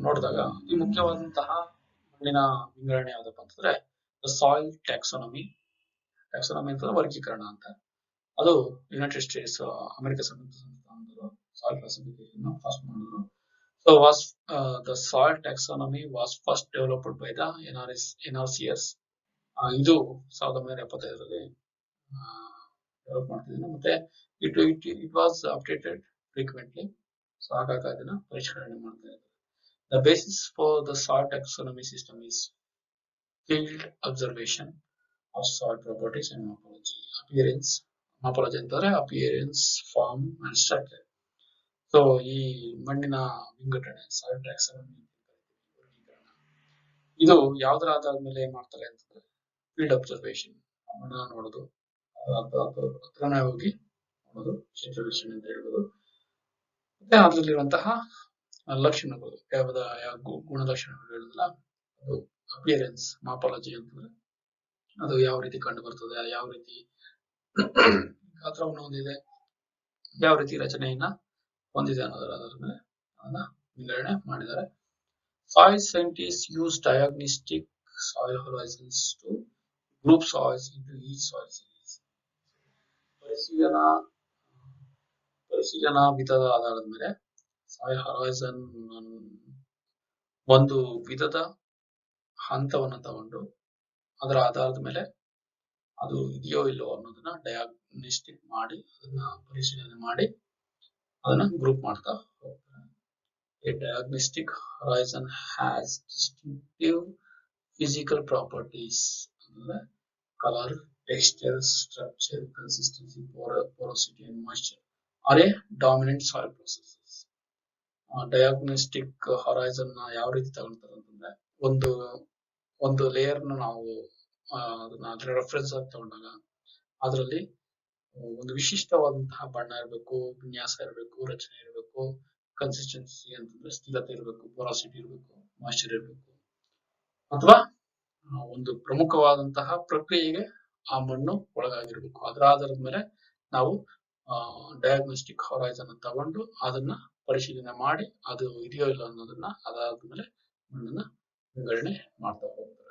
ನೋಡಿದಾಗ ಈ ಮುಖ್ಯವಾದಂತಹ ಮಣ್ಣಿನ ವಿಂಗಡಣೆ ಯಾವ್ದಪ್ಪ ಅಂತಂದ್ರೆ ಸಾಯಿಲ್ ಟ್ಯಾಕ್ಸಾನಮಿ. ಟ್ಯಾಕ್ಸಾನಮಿ ಅಂತಂದ್ರೆ ವರ್ಗೀಕರಣ ಅಂತ. ಅದು ಯುನೈಟೆಡ್ ಸ್ಟೇಟ್ಸ್, ಅಮೆರಿಕ ಸಂಯುಕ್ತ ಸಂಸ್ಥಾನದವರು ಸಾಯಿಲ್ ಕ್ಲಾಸಿಫಿಕೇಶನ್ ಫಸ್ಟ್ ಮಾಡಿದ್ರು. So was the soil taxonomy was first developed by the NRCS. ಇದು 1975ರಲ್ಲಿ ಡೆವಲಪ್ ಮಾಡ್ತಿದ್ದೀನಿ. ಮತ್ತೆ it was updated frequently. So ಹಾಗಾಗಿ ಅದನ್ನ ಪರಿಷ್ಕರಣೆ ಮಾಡ್ತಾ ಇದ್ದಾರೆ. The basis for the soil taxonomy system is field observation of soil properties and morphology. Appearance, morphology ಅಂತಂದ್ರೆ appearance, form and structure. So ಈ ಮಣ್ಣಿನ ವಿಂಗಡಣೆ ಸಾಯಿಲ್ ಟ್ಯಾಕ್ಸಾನಮಿ ವರ್ಗೀಕರಣ ಇದು ಯಾವ್ದರ ಆಧಾರದ ಮೇಲೆ ಏನ್ ಮಾಡ್ತಾರೆ ಅಂತಂದ್ರೆ ಫೀಲ್ಡ್ ಅಬ್ಸರ್ವೇಷನ್ ಮಣ್ಣನ್ನ ನೋಡೋದು ಹತ್ರನೇ ಹೋಗಿ ನೋಡೋದು ಕ್ಷೇತ್ರ ವೀಕ್ಷಣೆ ಅಂತ ಹೇಳ್ಬೋದು. ಮತ್ತೆ ಅದರಲ್ಲಿರುವಂತಹ ಲಕ್ಷಣಗಳು ಯಾವ ಗುಣಲಕ್ಷಣಗಳು ಹೇಳುದಿಲ್ಲ ಅದು ಅಪಿಯರೆನ್ಸ್ ಮಾಪಾಲಜಿ ಅಂತಂದ್ರೆ ಅದು ಯಾವ ರೀತಿ ಕಂಡು ಬರ್ತದೆ, ಯಾವ ರೀತಿ ಗಾತ್ರವನ್ನು ಹೊಂದಿದೆ, ಯಾವ ರೀತಿ ರಚನೆಯನ್ನ ಹೊಂದಿದೆ ಅನ್ನೋದರ ಮೇಲೆ ಅದನ್ನ ವಿಂಗಡಣೆ ಮಾಡಿದ್ದಾರೆ. Soil scientist use diagnostic soil horizons to group soils into each soil series. ಪರಿಶೀಲನಾ ವಿಧದ ಆಧಾರದ ಮೇಲೆ ಸಾಯಿಲ್ ಹೊರೈಸನ್ ಒಂದು ವಿಧದ ಹಂತವನ್ನ ತಗೊಂಡು ಅದರ ಆಧಾರದ ಮೇಲೆ ಅದು ಇದೆಯೋ ಇಲ್ಲೋ ಅನ್ನೋದನ್ನ ಡಯಾಗ್ನಿಸ್ಟಿಕ್ ಮಾಡಿ ಅದನ್ನ ಪರಿಶೀಲನೆ ಮಾಡಿ ಅದನ್ನ ಗ್ರೂಪ್ ಮಾಡ್ತಾ ಹೋಗ್ತಾರೆ. A diagnostic horizon has distinctive physical properties ಅಂದ್ರೆ color, texture, structure, consistency, porosity and moisture are a dominant soil processes. Diagnostic horizon ನ ಯಾವ ರೀತಿ ತಗೊಳ್ತಾರೆ ಅಂತಂದ್ರೆ ಒಂದು ಲೇಯರ್ ನಾವು ಅದನ್ನ ಅದರ ರೆಫರೆನ್ಸ್ ಆಗಿ ತಗೊಂಡಾಗ ಅದರಲ್ಲಿ ಒಂದು ವಿಶಿಷ್ಟವಾದಂತಹ ಬಣ್ಣ ಇರಬೇಕು, ವಿನ್ಯಾಸ ಇರಬೇಕು, ರಚನೆ ಇರಬೇಕು, ಕನ್ಸಿಸ್ಟೆನ್ಸಿ ಅಂತಂದ್ರೆ ಸ್ಥಿರತೆ ಇರಬೇಕು, ಪೊರಾಸಿಟಿ ಇರಬೇಕು, ಮಾಯಿಶ್ಚರ್ ಇರಬೇಕು, ಅಥವಾ ಒಂದು ಪ್ರಮುಖವಾದಂತಹ ಪ್ರಕ್ರಿಯೆಗೆ ಆ ಮಣ್ಣು ಒಳಗಾಗಿರ್ಬೇಕು. ಅದರ ಆಧಾರದ ಮೇಲೆ ನಾವು ಡಯಾಗ್ನೋಸ್ಟಿಕ್ ಹೊರೈಸನ್ ತಗೊಂಡು ಅದನ್ನ ಪರಿಶೀಲನೆ ಮಾಡಿ ಅದು ಇದೆಯೋ ಇಲ್ಲ ಅನ್ನೋದನ್ನ ಅದಾದ್ಮೇಲೆ ಮಣ್ಣನ್ನ ವಿಂಗಡಣೆ ಮಾಡ್ತಾ ಹೋಗ್ತಾರೆ.